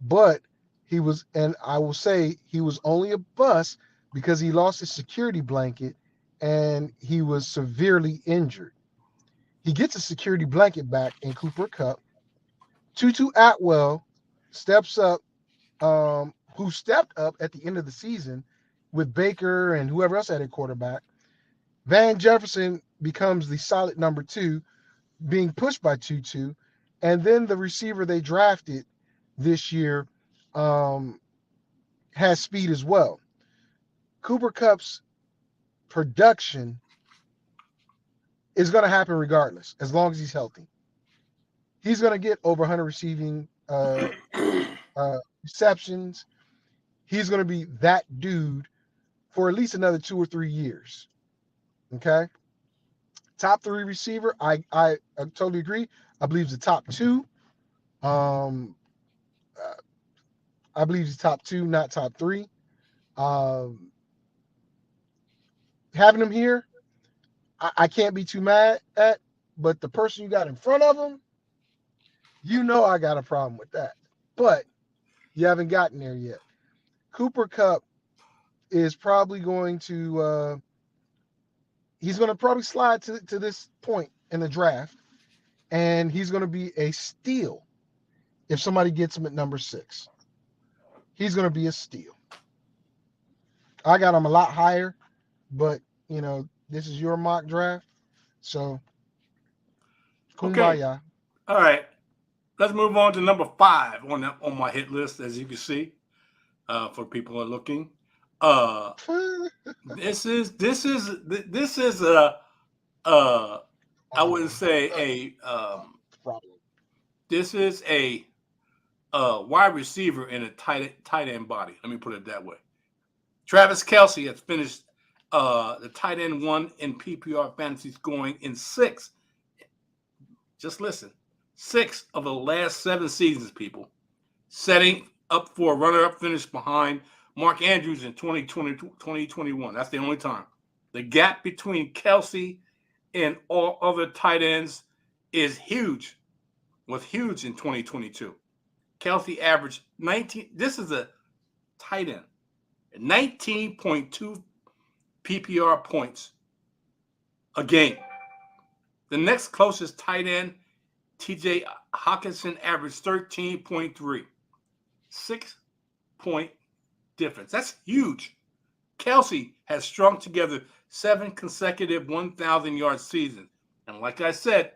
but He was, and I will say he was only a bust because he lost his security blanket and he was severely injured. He gets a security blanket back in Cooper Cup. Tutu Atwell steps up, who stepped up at the end of the season with Baker and whoever else had a quarterback. Van Jefferson becomes the solid number 2, being pushed by Tutu. And then the receiver they drafted this year has speed as well. Cooper Cup's production is going to happen regardless, as long as he's healthy. He's going to get over 100 receiving receptions. He's going to be that dude for at least another 2 or 3 years. Okay. Top 3 receiver, I totally agree. I believe he's the top 2. I believe he's top 2, not top 3. Having him here, I can't be too mad at, but the person you got in front of him, I got a problem with that. But you haven't gotten there yet. Cooper Cup is probably going to he's going to probably slide to this point in the draft, and he's going to be a steal if somebody gets him at number 6. He's going to be a steal. I got him a lot higher, but this is your mock draft, so kumbaya. Okay. All right. Let's move on to number 5 on my hit list, as you can see, for people who are looking. This is I wouldn't say a problem. This is a wide receiver in a tight end body. Let me put it that way. Travis Kelce has finished the tight end 1 in PPR fantasy scoring in 6. Just listen. 6 of the last 7 seasons, people. Setting up for a runner-up finish behind Mark Andrews in 2021. That's the only time. The gap between Kelce and all other tight ends is huge. Was huge in 2022. Kelce averaged 19. This is a tight end. 19.2 PPR points a game. The next closest tight end, TJ Hawkinson, averaged 13.3. 6-point difference. That's huge. Kelce has strung together 7 consecutive 1,000-yard seasons. And like I said,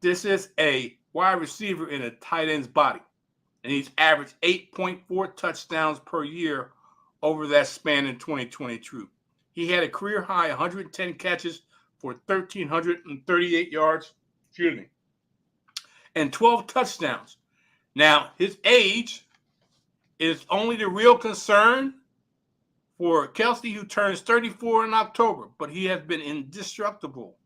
this is a wide receiver in a tight end's body. And he's averaged 8.4 touchdowns per year over that span in 2022. He had a career high 110 catches for 1,338 yards, and 12 touchdowns. Now, his age is only the real concern for Kelce, who turns 34 in October, but he has been indestructible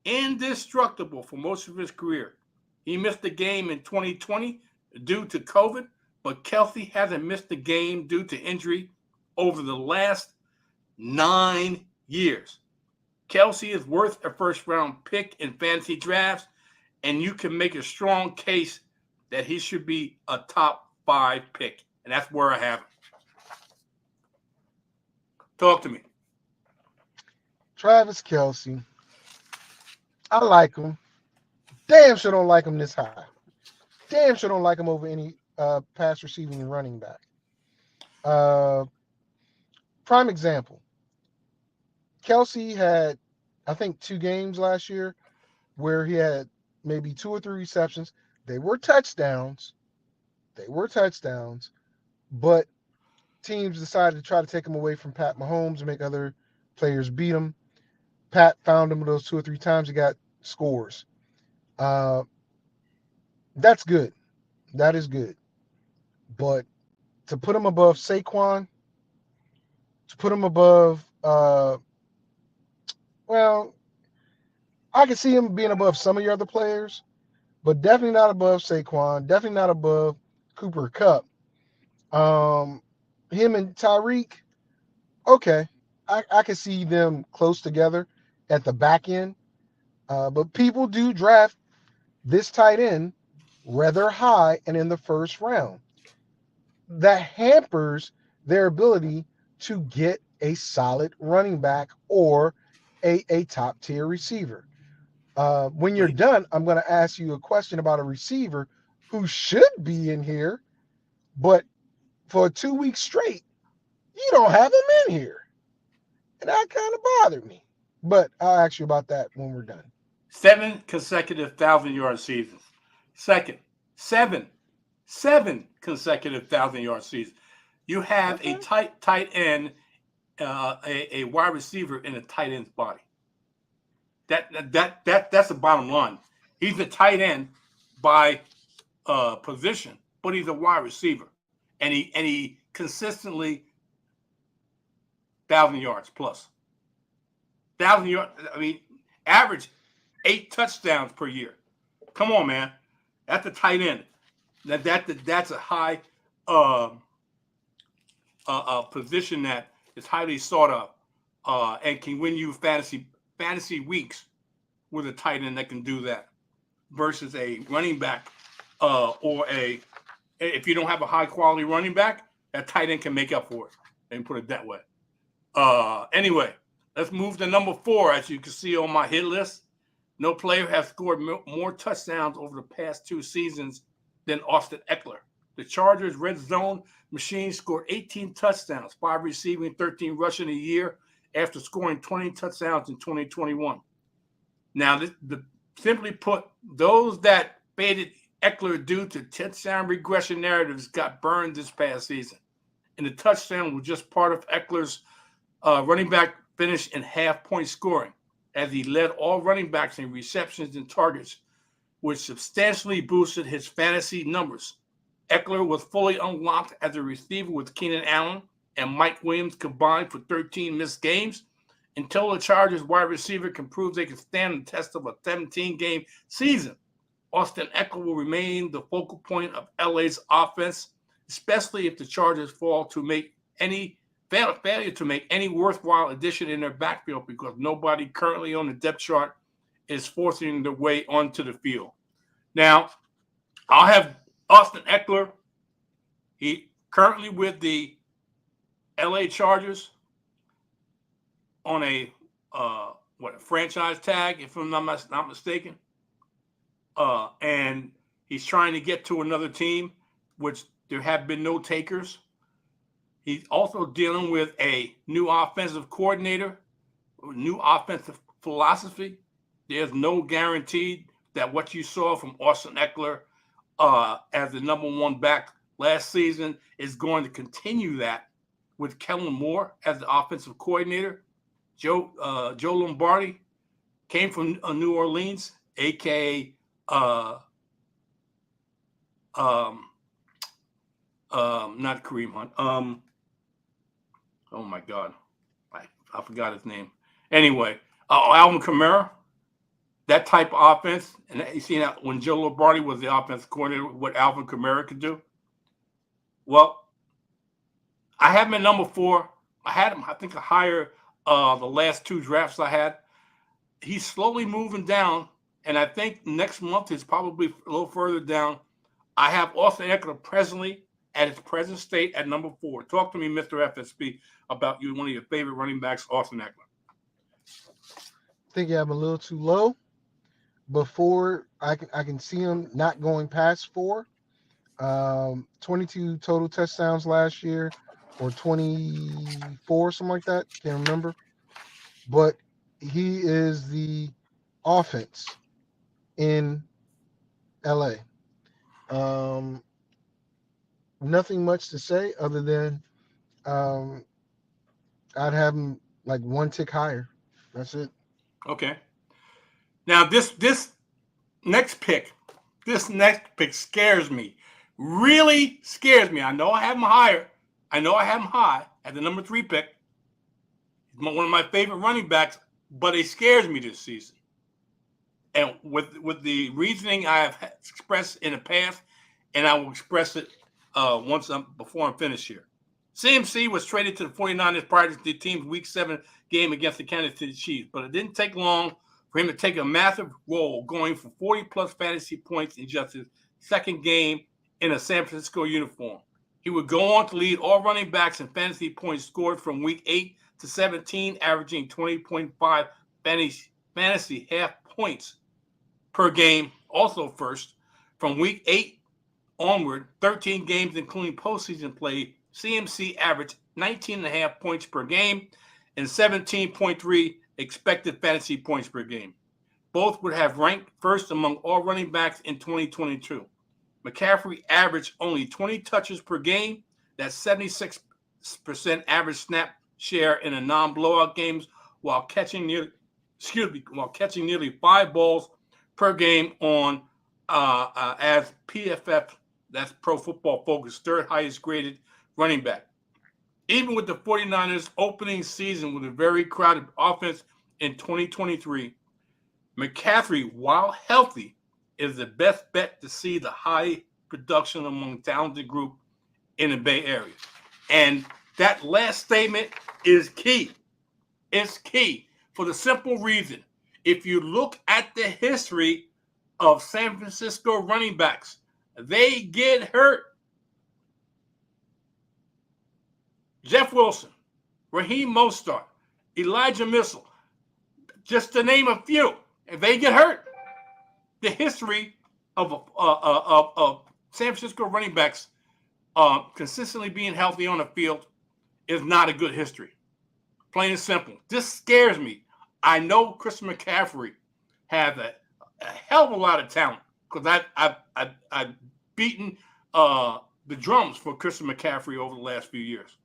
for most of his career. He missed the game in 2020 due to COVID, but Kelce hasn't missed a game due to injury over the last 9 years. Kelce is worth a first-round pick in fantasy drafts, and you can make a strong case that he should be a top 5 pick, and that's where I have him. Talk to me. Travis Kelce. I like him. Damn sure don't like him this high. Damn sure don't like him over any pass receiving running back. Prime example. Kelce had, I think, 2 games last year where he had maybe 2 or 3 receptions. They were touchdowns, but teams decided to try to take him away from Pat Mahomes and make other players beat him. Pat found him those 2 or 3 times. He got scores. That's good. That is good. But to put him above Saquon, to put him above, well, I can see him being above some of your other players, but definitely not above Saquon, definitely not above Cooper Kupp. Him and Tyreek, okay, I can see them close together at the back end. But people do draft this tight end rather high and in the first round. that hampers their ability to get a solid running back or a top tier receiver. When you're Wait, done, I'm going to ask you a question about a receiver who should be in here, but for 2 weeks straight, you don't have him in here. And that kind of bothered me. But I'll ask you about that when we're done. 7 consecutive 1,000-yard seasons. Second, seven consecutive 1,000-yard seasons. You have Okay. a tight end, a wide receiver in a tight end's body. That's the bottom line. He's a tight end by position, but he's a wide receiver, and he consistently 1,000 yards plus. 1,000 yards. I mean, average 8 touchdowns per year. Come on, man. That's a tight end. That's a high position that is highly sought of and can win you fantasy weeks with a tight end that can do that versus a running back or if you don't have a high quality running back, that tight end can make up for it and put it that way. Anyway, let's move to number 4. As you can see on my hit list, no player has scored more touchdowns over the past 2 seasons than Austin Eckler. The Chargers' red zone machine scored 18 touchdowns, 5 receiving, 13 rushing a year after scoring 20 touchdowns in 2021. Now, simply put, those that faded Eckler due to touchdown regression narratives got burned this past season. And the touchdown was just part of Eckler's running back finish in half-point scoring, as he led all running backs in receptions and targets, which substantially boosted his fantasy numbers. Eckler was fully unlocked as a receiver with Keenan Allen and Mike Williams combined for 13 missed games. Until the Chargers wide receiver can prove they can stand the test of a 17-game season, Austin Eckler will remain the focal point of LA's offense, especially if the Chargers failure to make any worthwhile addition in their backfield, because nobody currently on the depth chart is forcing their way onto the field. Now, I'll have Austin Eckler. He currently with the LA Chargers on a franchise tag, if I'm not mistaken. And he's trying to get to another team, which there have been no takers. He's also dealing with a new offensive coordinator, new offensive philosophy. There's no guarantee that what you saw from Austin Eckler as the number 1 back last season is going to continue that with Kellen Moore as the offensive coordinator. Joe Lombardi came from New Orleans, a.k.a. Not Kareem Hunt. Oh my God, I forgot his name. Anyway, Alvin Kamara, that type of offense, and you see that when Joe Lombardi was the offensive coordinator, what Alvin Kamara could do. Well, I have him at number 4. I had him, I think, higher the last 2 drafts I had. He's slowly moving down, and I think next month is probably a little further down. I have Austin Eckler presently at its present state at number 4. Talk to me, Mr. FSB, about one of your favorite running backs, Austin Eckler. I think you have him a little too low. Before I can see him not going past 4. 22 total touchdowns last year, or 24, something like that. Can't remember. But he is the offense in LA. Nothing much to say other than I'd have him like 1 tick higher. That's it. Okay. Now this next pick scares me. Really scares me. I know I have him higher. I know I have him high at the number 3 pick. He's one of my favorite running backs, but he scares me this season. And with the reasoning I have expressed in the past, and I will express it before I'm finished here. CMC was traded to the 49ers prior to the team's Week 7 game against the Kansas City Chiefs, but it didn't take long for him to take a massive role, going for 40-plus fantasy points in just his second game in a San Francisco uniform. He would go on to lead all running backs in fantasy points scored from week 8 to 17, averaging 20.5 fantasy half points per game, also first. From week 8 onward, 13 games including postseason play, CMC averaged 19.5 points per game and 17.3 expected fantasy points per game. Both would have ranked first among all running backs in 2022. McCaffrey averaged only 20 touches per game. That's 76% average snap share in a non-blowout games, while catching nearly 5 balls per game on as PFF, that's Pro Football Focus, third highest graded running back. Even with the 49ers opening season with a very crowded offense in 2023, McCaffrey, while healthy, is the best bet to see the high production among talented group in the Bay Area. And that last statement is key. It's key for the simple reason. If you look at the history of San Francisco running backs, they get hurt. Jeff Wilson, Raheem Mostert, Elijah Mitchell, just to name a few, and they get hurt. The history of San Francisco running backs consistently being healthy on the field is not a good history. Plain and simple. This scares me. I know Chris McCaffrey has a hell of a lot of talent because I've beaten the drums for Christian McCaffrey over the last few years.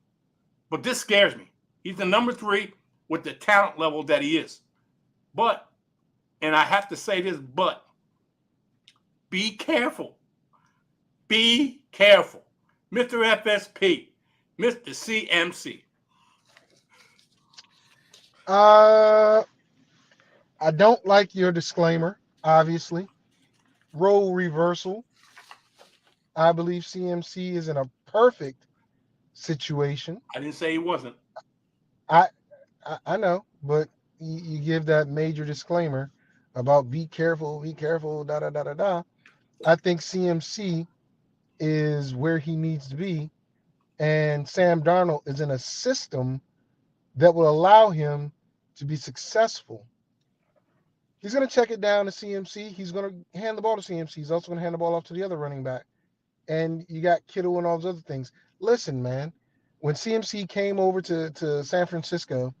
But this scares me. He's the number 3 with the talent level that he is. But, and I have to say this, but, be careful. Be careful. Mr. FSP, Mr. CMC. I don't like your disclaimer, obviously. Role reversal. I believe CMC is in a perfect situation. I didn't say he wasn't. I know, but you give that major disclaimer about be careful, da da da da da. I think CMC is where he needs to be, and Sam Darnold is in a system that will allow him to be successful. He's going to check it down to CMC. He's going to hand the ball to CMC. He's also going to hand the ball off to the other running back. And you got Kittle and all those other things. Listen, man, when CMC came over to San Francisco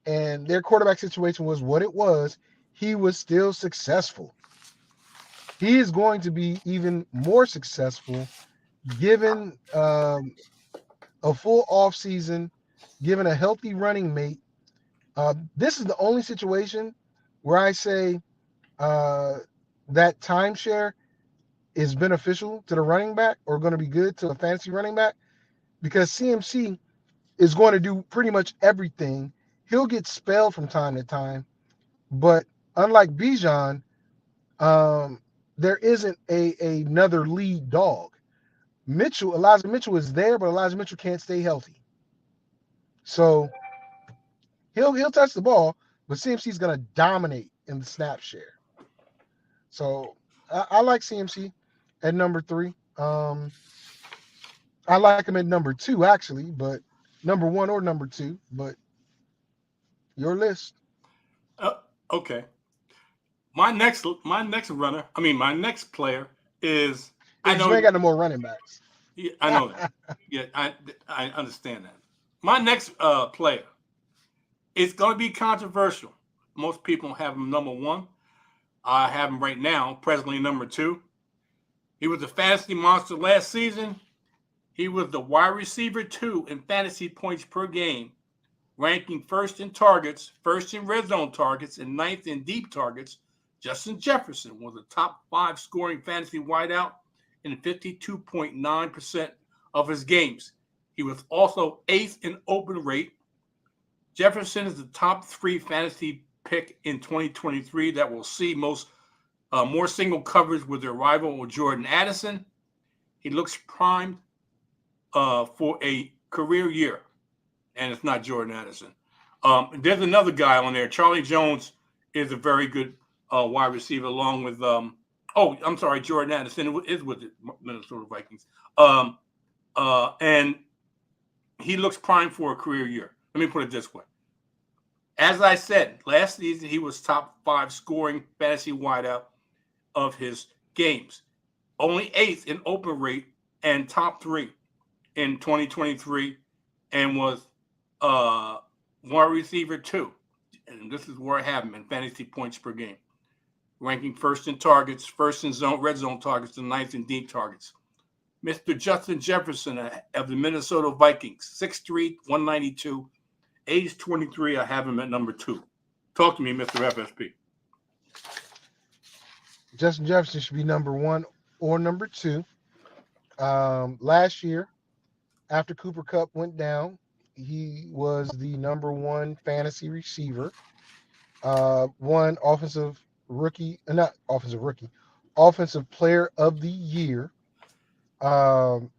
and their quarterback situation was what it was, he was still successful. He is going to be even more successful given a full offseason, given a healthy running mate. This is the only situation where I say that timeshare is beneficial to the running back or going to be good to a fantasy running back because CMC is going to do pretty much everything. He'll get spelled from time to time, but unlike Bijan, there isn't another lead dog. Elijah Mitchell is there, but Elijah Mitchell can't stay healthy. So he'll touch the ball, but CMC is going to dominate in the snap share. So I like CMC at number 3. I like him at number 2 actually, but number 1 or number 2. But your list. Okay. My next player is. I know you ain't got no more running backs. Yeah, I know that. Yeah, I understand that. My next player is going to be controversial. Most people have him number 1. I have him right now, presently number 2. He was a fantasy monster last season. He was the wide receiver 2 in fantasy points per game, ranking first in targets, first in red zone targets, and 9th in deep targets. Justin Jefferson was a top 5 scoring fantasy wideout in 52.9% of his games. He was also 8th in open rate. Jefferson is the top 3 fantasy pick in 2023 that will see more single coverage with their rival with Jordan Addison. He looks primed for a career year, and it's not Jordan Addison. There's another guy on there. Charlie Jones is a very good wide receiver, along with Jordan Addison is with the Minnesota Vikings. And he looks primed for a career year. Let me put it this way. As I said, last season he was top 5 scoring fantasy wideout of his games. Only 8th in open rate and top 3 in 2023, and was wide receiver 2. And this is where I have him in fantasy points per game. Ranking first in targets, first in red zone targets, and 9th in deep targets. Mr. Justin Jefferson of the Minnesota Vikings, 6'3", 192, age 23. I have him at number 2. Talk to me, Mr. FSP. Justin Jefferson should be number 1 or number 2. Last year, after Cooper Kupp went down, he was the number 1 fantasy receiver. Won offensive player of the year. The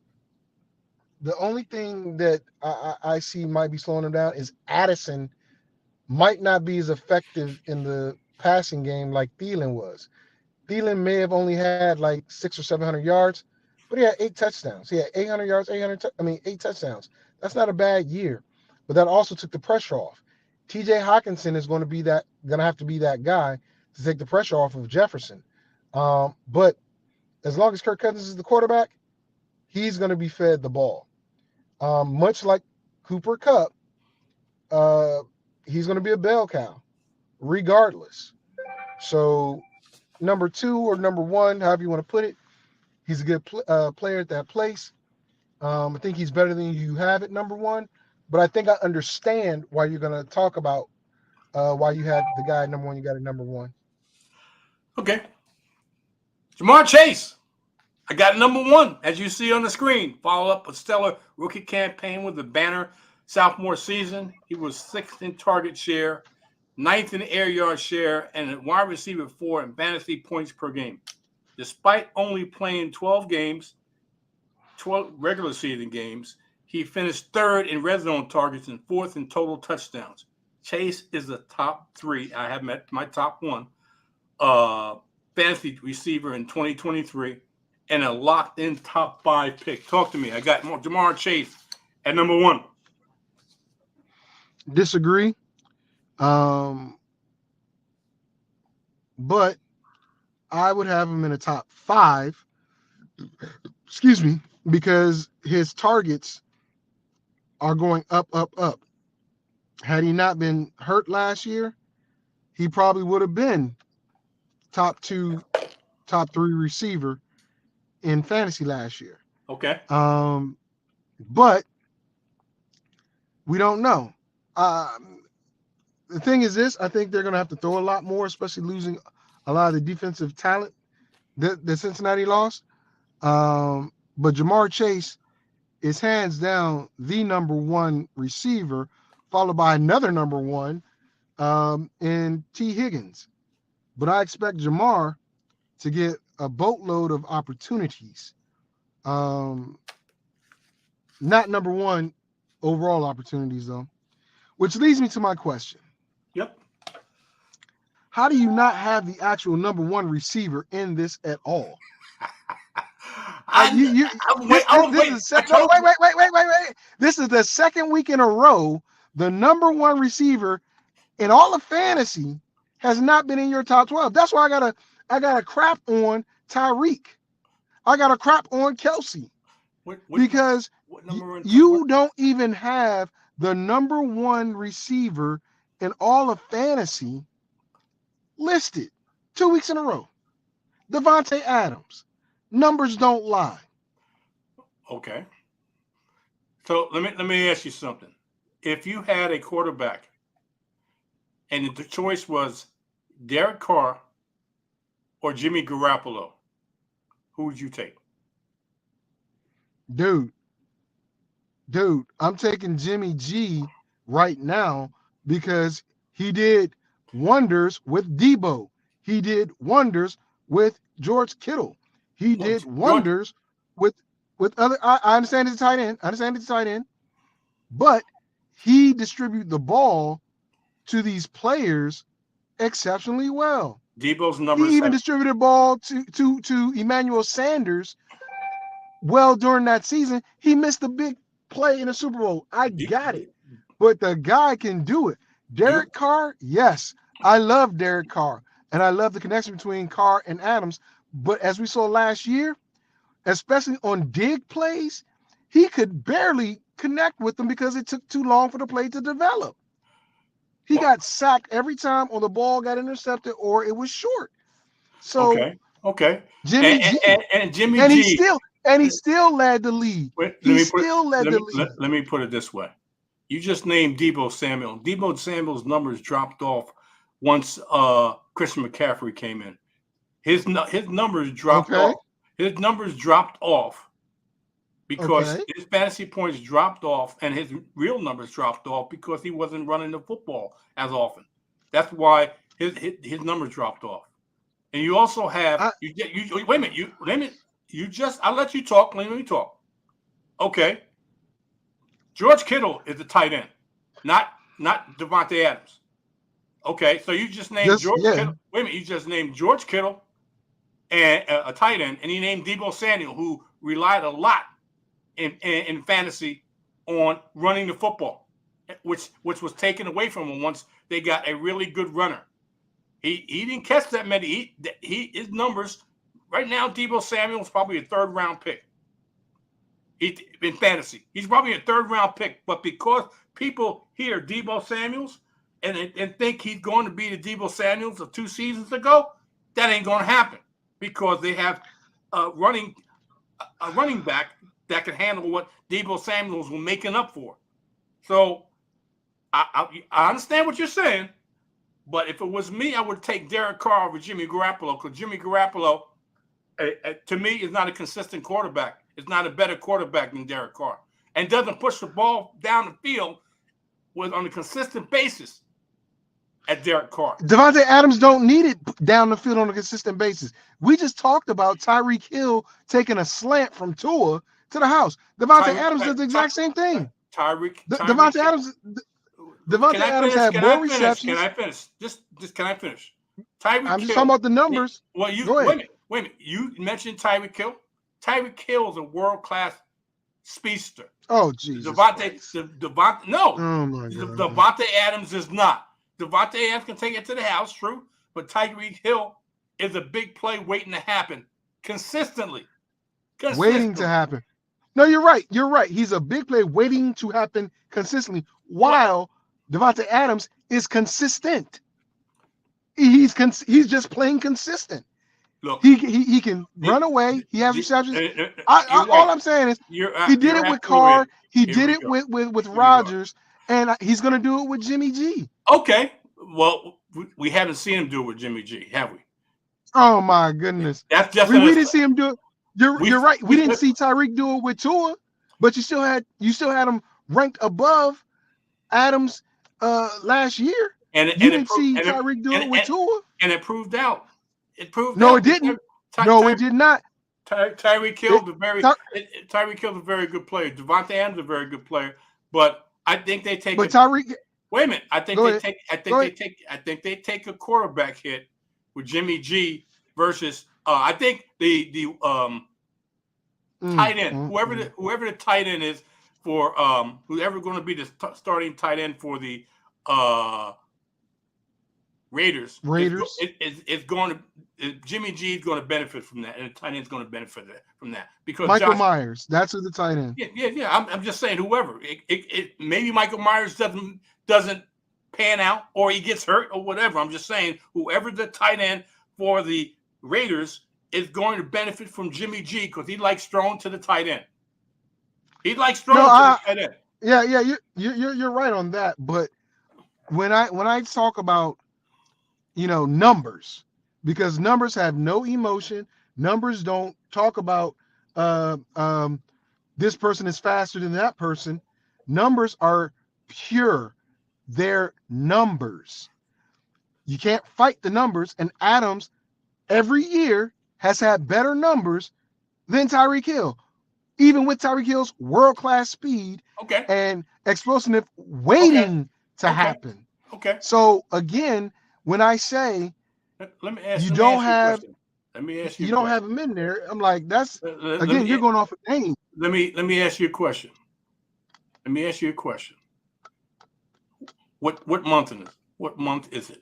only thing that I see might be slowing him down is Addison might not be as effective in the passing game like Thielen was. Thielen may have only had like 600 or 700 yards, but he had 8 touchdowns. He had 800 yards, 8 touchdowns. That's not a bad year, but that also took the pressure off. T.J. Hockenson is going to have to be that guy to take the pressure off of Jefferson. But as long as Kirk Cousins is the quarterback, he's going to be fed the ball. Much like Cooper Kupp, he's going to be a bell cow, regardless. So number 2 or number 1, however you want to put it, he's a good player at that place. I think he's better than you have at number 1, but I think I understand why you're going to talk about why you had the guy at number 1, you got at number 1. Okay. Jamar Chase. I got number 1, as you see on the screen. Follow up a stellar rookie campaign with the banner sophomore season. He was 6th in target share, 9th in air yard share, and a wide receiver 4 in fantasy points per game. Despite only playing 12 games, 12 regular season games, he finished 3rd in red zone targets and 4th in total touchdowns. Chase is the top 3. I have met my top 1 fantasy receiver in 2023 and a locked-in top 5 pick. Talk to me. I got Jamar Chase at number 1. Disagree. But I would have him in the top 5. Excuse me, because his targets are going up, up, up. Had he not been hurt last year, he probably would have been top 2, top 3 receiver in fantasy last year. Okay. But we don't know. The thing is this, I think they're going to have to throw a lot more, especially losing a lot of the defensive talent that Cincinnati lost. But Jamar Chase is hands down the number 1 receiver, followed by another number 1 in T. Higgins. But I expect Jamar to get a boatload of opportunities. Not number 1 overall opportunities, though. Which leads me to my question. Yep. How do you not have the actual number 1 receiver in this at all? Wait. This is the second week in a row the number 1 receiver in all of fantasy has not been in your top 12. That's why I gotta crap on Tyreek. I gotta crap on Kelsey. Because you don't even have the number 1 receiver in all of fantasy listed 2 weeks in a row. Devontae Adams. Numbers don't lie. Okay. So let me ask you something. If you had a quarterback and the choice was Derek Carr or Jimmy Garoppolo, who would you take? Dude, I'm taking Jimmy G right now because he did wonders with Debo. He did wonders with George Kittle. He did wonders with other. I understand it's a tight end. But he distributed the ball to these players exceptionally well. Debo's numbers. He even distributed ball to Emmanuel Sanders well during that season. He missed a big play in the Super Bowl. I got it. But the guy can do it. Derek Carr, yes. I love Derek Carr. And I love the connection between Carr and Adams. But as we saw last year, especially on dig plays, he could barely connect with them because it took too long for the play to develop. He got sacked every time, or the ball got intercepted, or it was short. So okay. Jimmy G, And Jimmy and G. he still led the league. Let me put it this way. You just named Deebo Samuel. Deebo Samuel's numbers dropped off once Christian McCaffrey came in. His numbers dropped off. His numbers dropped off because his fantasy points dropped off, and his real numbers dropped off because he wasn't running the football as often. That's why his numbers dropped off. And you also have wait a minute. I'll let you talk. Let me talk. Okay. George Kittle is the tight end, not Devontae Adams. Okay, so you just named George Kittle. Wait a minute, you just named George Kittle and a tight end, and you named Deebo Samuel, who relied a lot in fantasy on running the football, which was taken away from him once they got a really good runner. He didn't catch that many. His numbers right now. Deebo Samuel is probably a third-round pick. In fantasy, he's probably a third-round pick. But because people hear Deebo Samuels and think he's going to be the Deebo Samuels of 2 seasons ago, that ain't going to happen because they have a running back that can handle what Deebo Samuels was making up for. So I understand what you're saying. But if it was me, I would take Derek Carr over Jimmy Garoppolo because Jimmy Garoppolo, to me, is not a consistent quarterback. It's not a better quarterback than Derek Carr and doesn't push the ball down the field on a consistent basis at Derek Carr. Devontae Adams don't need it down the field on a consistent basis. We just talked about Tyreek Hill taking a slant from Tua to the house. Devontae Adams does the exact same thing. Devontae Adams had more receptions. Can I finish? Just can I finish? Tyreek I'm just talking about the numbers. Well, wait a minute. You mentioned Tyreek Hill. Tyreek Hill is a world-class speedster. Oh, Jesus. Devontae, no. Oh, my God. Devontae Adams is not. Devontae Adams can take it to the house, true. But Tyreek Hill is a big play waiting to happen consistently. Waiting to happen. No, you're right. You're right. He's a big play waiting to happen consistently while Devontae Adams is consistent. He's just plain consistent. Look, he can run away. He has receptions. All I'm saying is he did it with Carr. He did it with Rodgers, and he's going to do it with Jimmy G. Okay. Well, we haven't seen him do it with Jimmy G, have we? Oh my goodness. That's just we didn't see him do it. You're right. We didn't see Tyreek do it with Tua, but you still had him ranked above Adams last year. And you didn't see Tyreek do it with Tua. And it proved out. It proved no, out. it didn't. No, it did not. Tyreek Hill is a very good player. Devontae Adams is a very good player, but I think they take. But Tyreek. Wait a minute. I think they take a quarterback hit with Jimmy G versus. I think the tight end, whoever the tight end is for whoever going to be the starting tight end for the Raiders. It's going to Jimmy G is going to benefit from that, and the tight end is going to benefit from that because Michael Myers. That's who the tight end. Yeah. I'm just saying whoever. Maybe Michael Myers doesn't pan out or he gets hurt or whatever. I'm just saying whoever the tight end for the Raiders is going to benefit from Jimmy G because he likes throwing to the tight end. He likes throwing to the tight end. Yeah, you're right on that. But when I talk about numbers, because numbers have no emotion, numbers don't talk about this person is faster than that person. Numbers are pure. They're numbers. You can't fight the numbers, and Adams every year has had better numbers than Tyreek Hill, even with Tyreek Hill's world-class speed and explosiveness waiting to happen. Okay. So again, when I say let me ask you don't have, Let me ask you. You don't have him in there. I'm like, that's Let again, me, you're going off a name. Let me ask you a question. Let me ask you a question. What month is it? What month is it?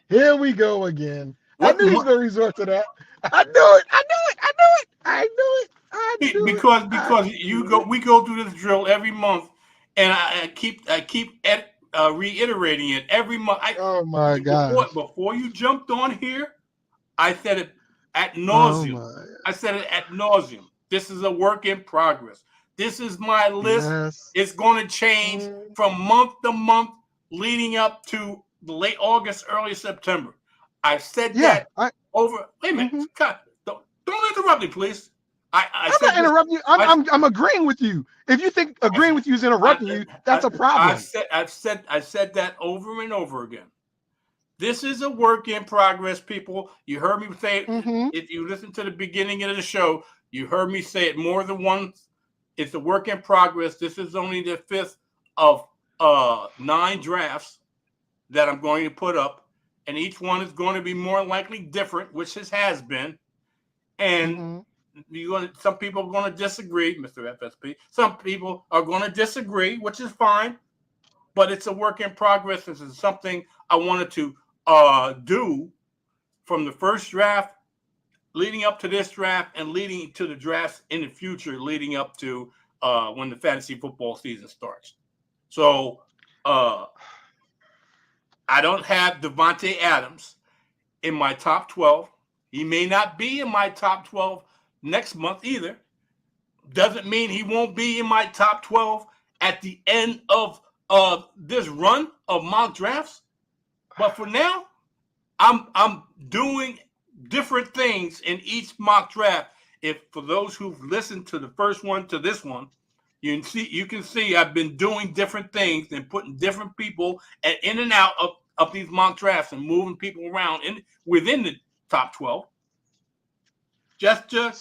Here we go again. I What knew he was going to resort to that. I knew it. I knew it. I knew it. I knew it. I knew it. Because we go through this drill every month, and I keep reiterating it every month. Oh my gosh. Before you jumped on here, I said it ad Oh nauseum. my. I said it ad nauseum. This is a work in progress. This is my list. Yes. It's going to change from month to month, leading up to late August, early September. I've said that over. Wait a minute. Don't interrupt me, please. I'm not interrupting you. I'm agreeing with you. If you think agreeing with you is interrupting you, that's a problem. I've said that over and over again. This is a work in progress, people. You heard me say it. If you listen to the beginning of the show, you heard me say it more than once. It's a work in progress. This is only the 5th of 9 drafts that I'm going to put up, and each one is going to be more likely different, which has been. And some people are going to disagree, Mr. FSP. Some people are going to disagree, which is fine. But it's a work in progress. This is something I wanted to do from the first draft, leading up to this draft, and leading to the drafts in the future, leading up to when the fantasy football season starts. So I don't have Davante Adams in my top 12. He may not be in my top 12 next month either. Doesn't mean he won't be in my top 12 at the end of this run of mock drafts. But for now, I'm doing different things in each mock draft. If for those who've listened to the first one to this one, you can see I've been doing different things and putting different people in and out of these mock drafts and moving people around within the top 12. Just to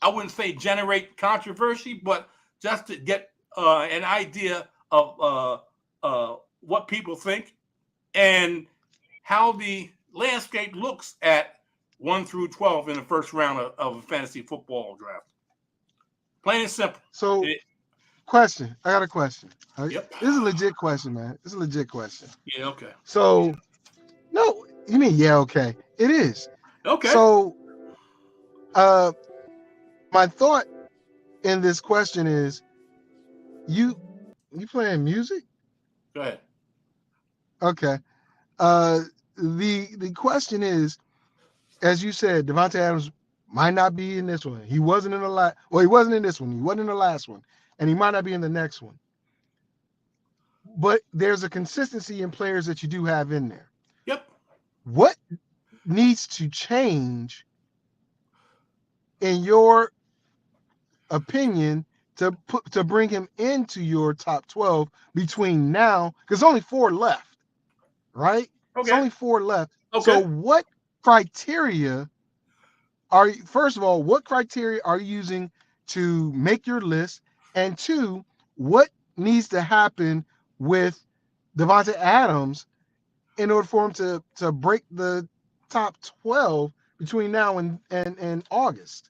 I wouldn't say generate controversy, but just to get an idea of what people think and how the landscape looks at 1 through 12 in the first round of a fantasy football draft. Plain and simple. So, question. I got a question. Yep. This is a legit question, man. This is a legit question. Yeah, okay. So, no, you mean, yeah, okay. It is. Okay. So, my thought in this question is, you playing music? Go ahead. Okay. The question is, as you said, Davante Adams might not be in this one. He wasn't in the last. Well, he wasn't in this one. He wasn't in the last one, and he might not be in the next one. But there's a consistency in players that you do have in there. Yep. What needs to change, in your opinion, to bring him into your top 12 between now? Because only 4 left, right? Okay. It's only 4 left. Okay. So what criteria first of all, what criteria are you using to make your list? And 2, what needs to happen with Davante Adams in order for him to break the top 12 between now and August?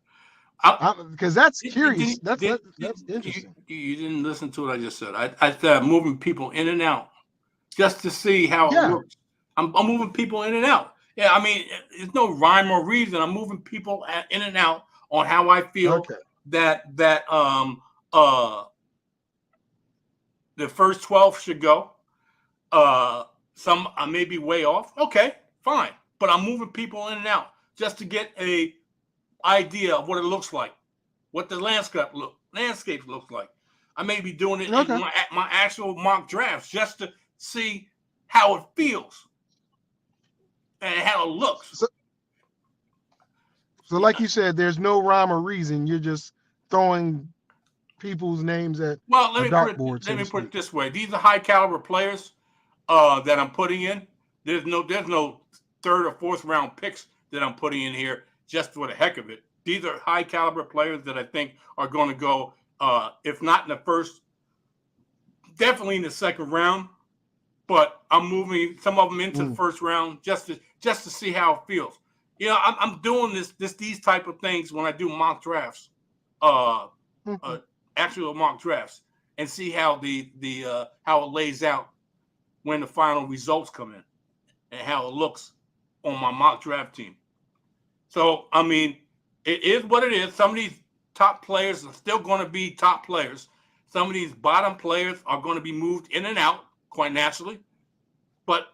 Because that's curious. That's interesting. You didn't listen to what I just said. I started moving people in and out just to see how it works. I'm moving people in and out. Yeah, I mean, there's no rhyme or reason. I'm moving people in and out on how I feel that the first 12 should go. Some I may be way off. Okay, fine. But I'm moving people in and out just to get a idea of what it looks like, what the landscape looks like. I may be doing it in my actual mock drafts just to see how it feels and how it looks. So like you said, there's no rhyme or reason. You're just throwing people's names at a dartboard. Let me put it this way: these are high caliber players that I'm putting in. There's no 3rd or 4th round picks that I'm putting in here just for the heck of it. These are high caliber players that I think are going to go, if not in the first, definitely in the 2nd round. But I'm moving some of them into the 1st round just to see how it feels. I'm doing these type of things when I do mock drafts, actual mock drafts, and see how how it lays out when the final results come in, and how it looks on my mock draft team. So I mean, it is what it is. Some of these top players are still going to be top players. Some of these bottom players are going to be moved in and out quite naturally, but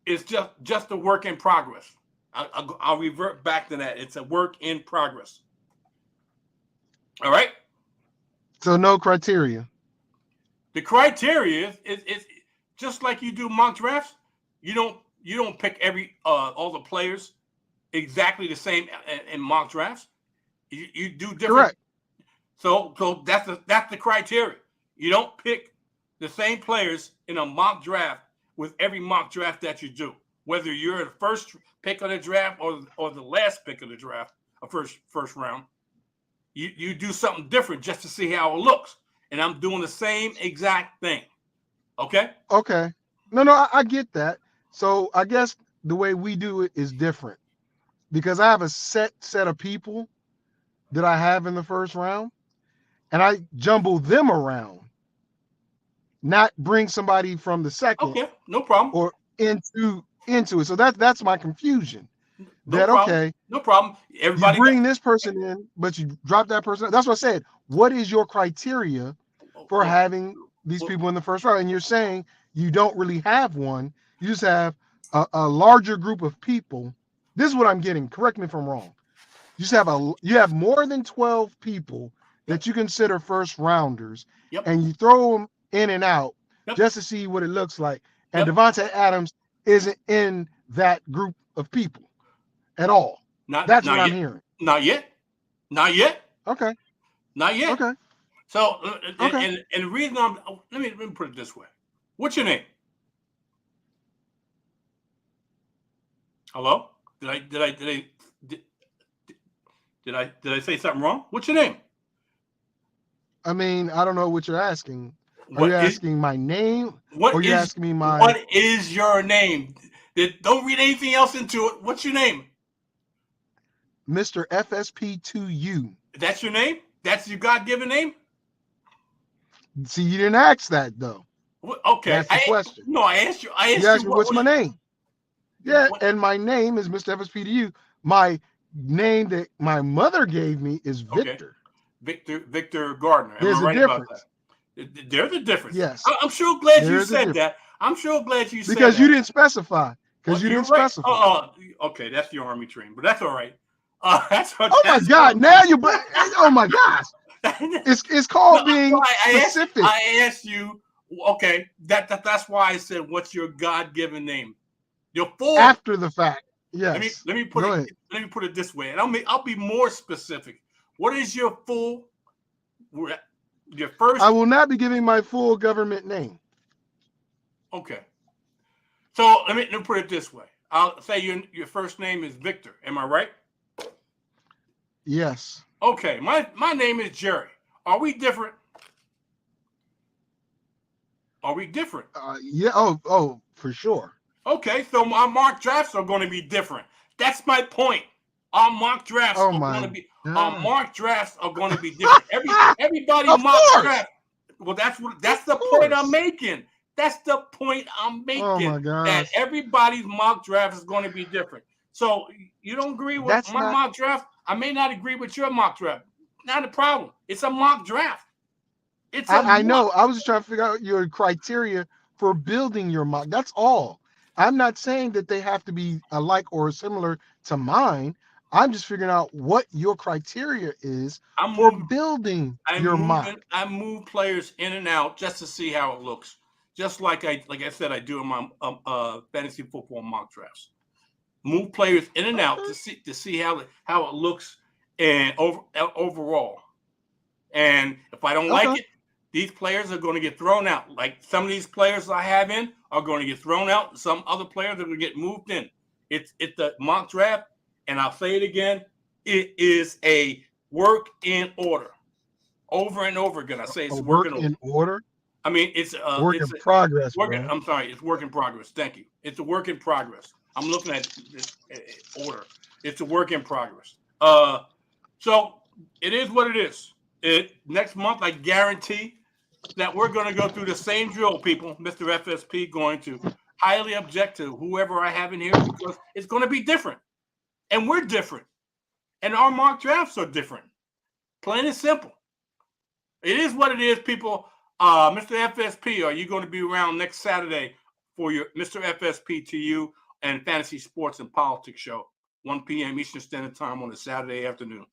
it's just a work in progress. I'll revert back to that. It's a work in progress. All right. So no criteria. The criteria is just like you do mock drafts. You don't pick all the players exactly the same in mock drafts. You do different. Correct. So that's the criteria. You don't pick the same players in a mock draft with every mock draft that you do, whether you're the first pick of the draft or the last pick of the draft, a first round. You do something different just to see how it looks, and I'm doing the same exact thing. Okay. Okay. No, I get that. So I guess the way we do it is different because I have a set of people that I have in the first round, and I jumble them around, not bring somebody from the second. Okay, no problem. Or into it. So that's my confusion. No problem. Everybody you bring this person in, but you drop that person. That's what I said. What is your criteria for having these people in the first round? And you're saying you don't really have one. You just have a larger group of people. This is what I'm getting. Correct me if I'm wrong. You have more than 12 people that you consider first rounders, and you throw them in and out just to see what it looks like. And Devontae Adams isn't in that group of people at all. That's what I'm hearing. Not yet. Okay. Not yet. Okay. So, and the reason let me put it this way. What's your name? Hello? Did I say something wrong? What's your name? I mean, I don't know what you're asking. Are you asking my name? Or are you asking me what is your name? Don't read anything else into it. What's your name? Mr. FSP2U. That's your name? That's your God-given name? See, you didn't ask that though. Okay. That's the question. No, I asked you. You asked me what's my name. Yeah, and my name is Mr. FSP2U. My name that my mother gave me is Victor. Victor Gardner. There's a difference. There's a difference. Yes. I'm sure glad you said that. I'm sure glad you said that. Because you didn't specify. Because you didn't specify. Okay, that's the Army train, but that's all right. That's my God! Now you. Oh my gosh! It's called being specific. I asked you. Okay, that's why I said, "What's your God-given name?" Your full. After the fact. Yes. Let me put it this way, and I'll be more specific. What is your full? Your first. I will not be giving my full government name. Okay. So let me put it this way. I'll say your first name is Victor. Am I right? Yes. Okay. My name is Jerry. Are we different? Are we different? Yeah. Oh, for sure. Okay. So my mock drafts are going to be different. That's my point. Our mock drafts are going to be. Our mock drafts are going to be different. Everybody mock draft. Well, that's the point I'm making. That's the point I'm making. Oh my God. That everybody's mock draft is going to be different. So you don't agree with mock draft? I may not agree with your mock draft. Not a problem. It's a mock draft. I know. I was just trying to figure out your criteria for building your mock. That's all. I'm not saying that they have to be alike or similar to mine. I'm just figuring out what your criteria is for building your mock. I move players in and out just to see how it looks. Just like I said, I do in my fantasy football mock drafts. Move players in and out to see how it looks and overall. And if I don't like it, these players are going to get thrown out. Like some of these players I have in are going to get thrown out. Some other players are going to get moved in. It's the mock draft, and I'll say it again. It is a work in order. Over and over again, I say it's work in order. I mean, it's work in progress. I'm sorry, it's work in progress. Thank you. It's a work in progress. I'm looking at this order. It's a work in progress. So it is what it is. Next month, I guarantee that we're going to go through the same drill, people. Mr. FSP going to highly object to whoever I have in here because it's going to be different. And we're different. And our mock drafts are different. Plain and simple. It is what it is, people. Mr. FSP, are you going to be around next Saturday for your Mr. FSP to you and Fantasy Sports and Politics show, 1 p.m. Eastern Standard Time on a Saturday afternoon?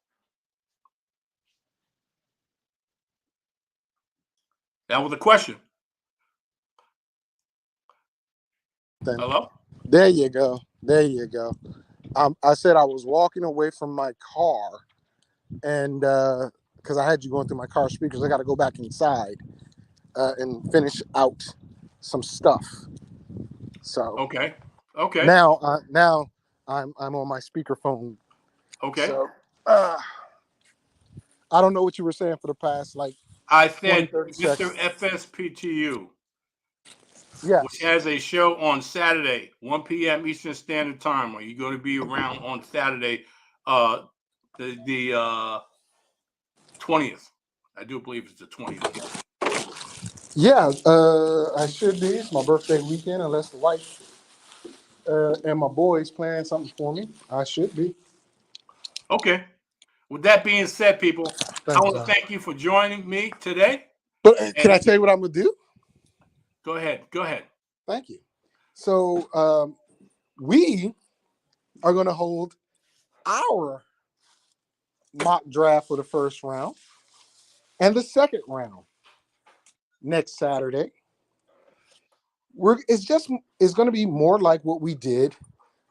That was a question. Hello? There you go. There you go. I said I was walking away from my car, and because I had you going through my car speakers, I got to go back inside and finish out some stuff. So Okay. now I'm on my speakerphone. Okay. So I don't know what you were saying for the past I said 20, 30 Mr. seconds. FSPTU, Yes. which has a show on Saturday, 1 p.m. Eastern Standard Time. Are you going to be around on Saturday, the 20th? I do believe it's the 20th. Yeah, I should be. It's my birthday weekend, unless the wife and my boys plan something for me. I should be. Okay. With that being said, people, I Thanks, want to thank you for joining me today. But can I tell you what I'm gonna do? Go ahead. Thank you. So we are gonna hold our mock draft for the first round and the second round next Saturday. It's gonna be more like what we did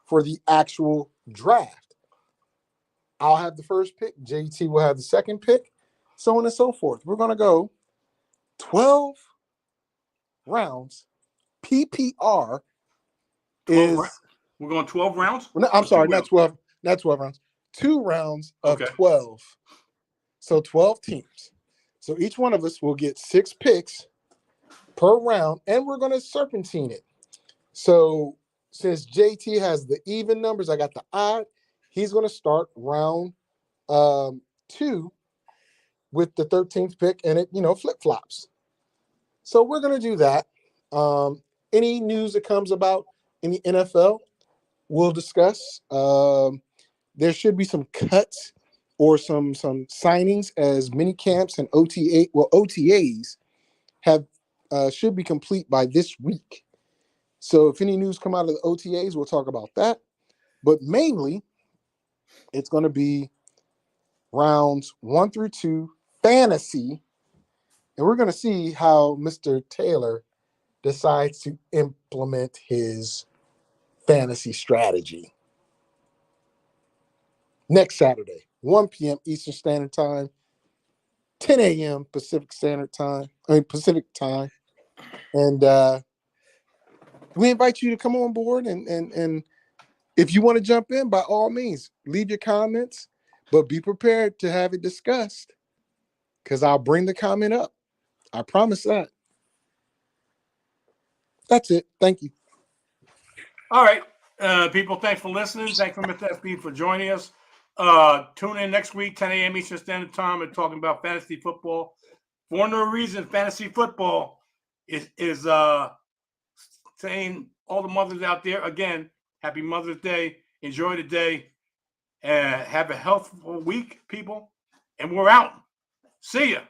for the actual draft. I'll have the first pick, JT will have the second pick, so on and so forth. We're gonna go 12 rounds. PPR 12 is we're going 12 rounds? no, I'm sorry, not 12 rounds. 2 rounds of 12. So 12 teams. So each one of us will get 6 picks per round, and we're going to serpentine it. So since JT has the even numbers, I got the odd. He's going to start round 2 with the 13th pick, and it flip flops. So we're going to do that. Any news that comes about in the NFL, we'll discuss. There should be some cuts or some signings as mini camps and OTAs have should be complete by this week. So if any news come out of the OTAs, we'll talk about that. But mainly, it's going to be rounds 1 through 2 fantasy, and we're going to see how Mr. Taylor decides to implement his fantasy strategy. Next Saturday, 1 p.m. Eastern Standard Time, 10 a.m. Pacific Time. And we invite you to come on board. And if you want to jump in, by all means, leave your comments, but be prepared to have it discussed because I'll bring the comment up. I promise that. That's it. Thank you. All right, people, thanks for listening. Thanks for Mr. FB for joining us. Tune in next week, 10 a.m. Eastern Standard Time, and talking about fantasy football. For no reason, fantasy football is saying all the mothers out there, again, happy Mother's Day. Enjoy the day. Have a healthful week, people. And we're out. See ya.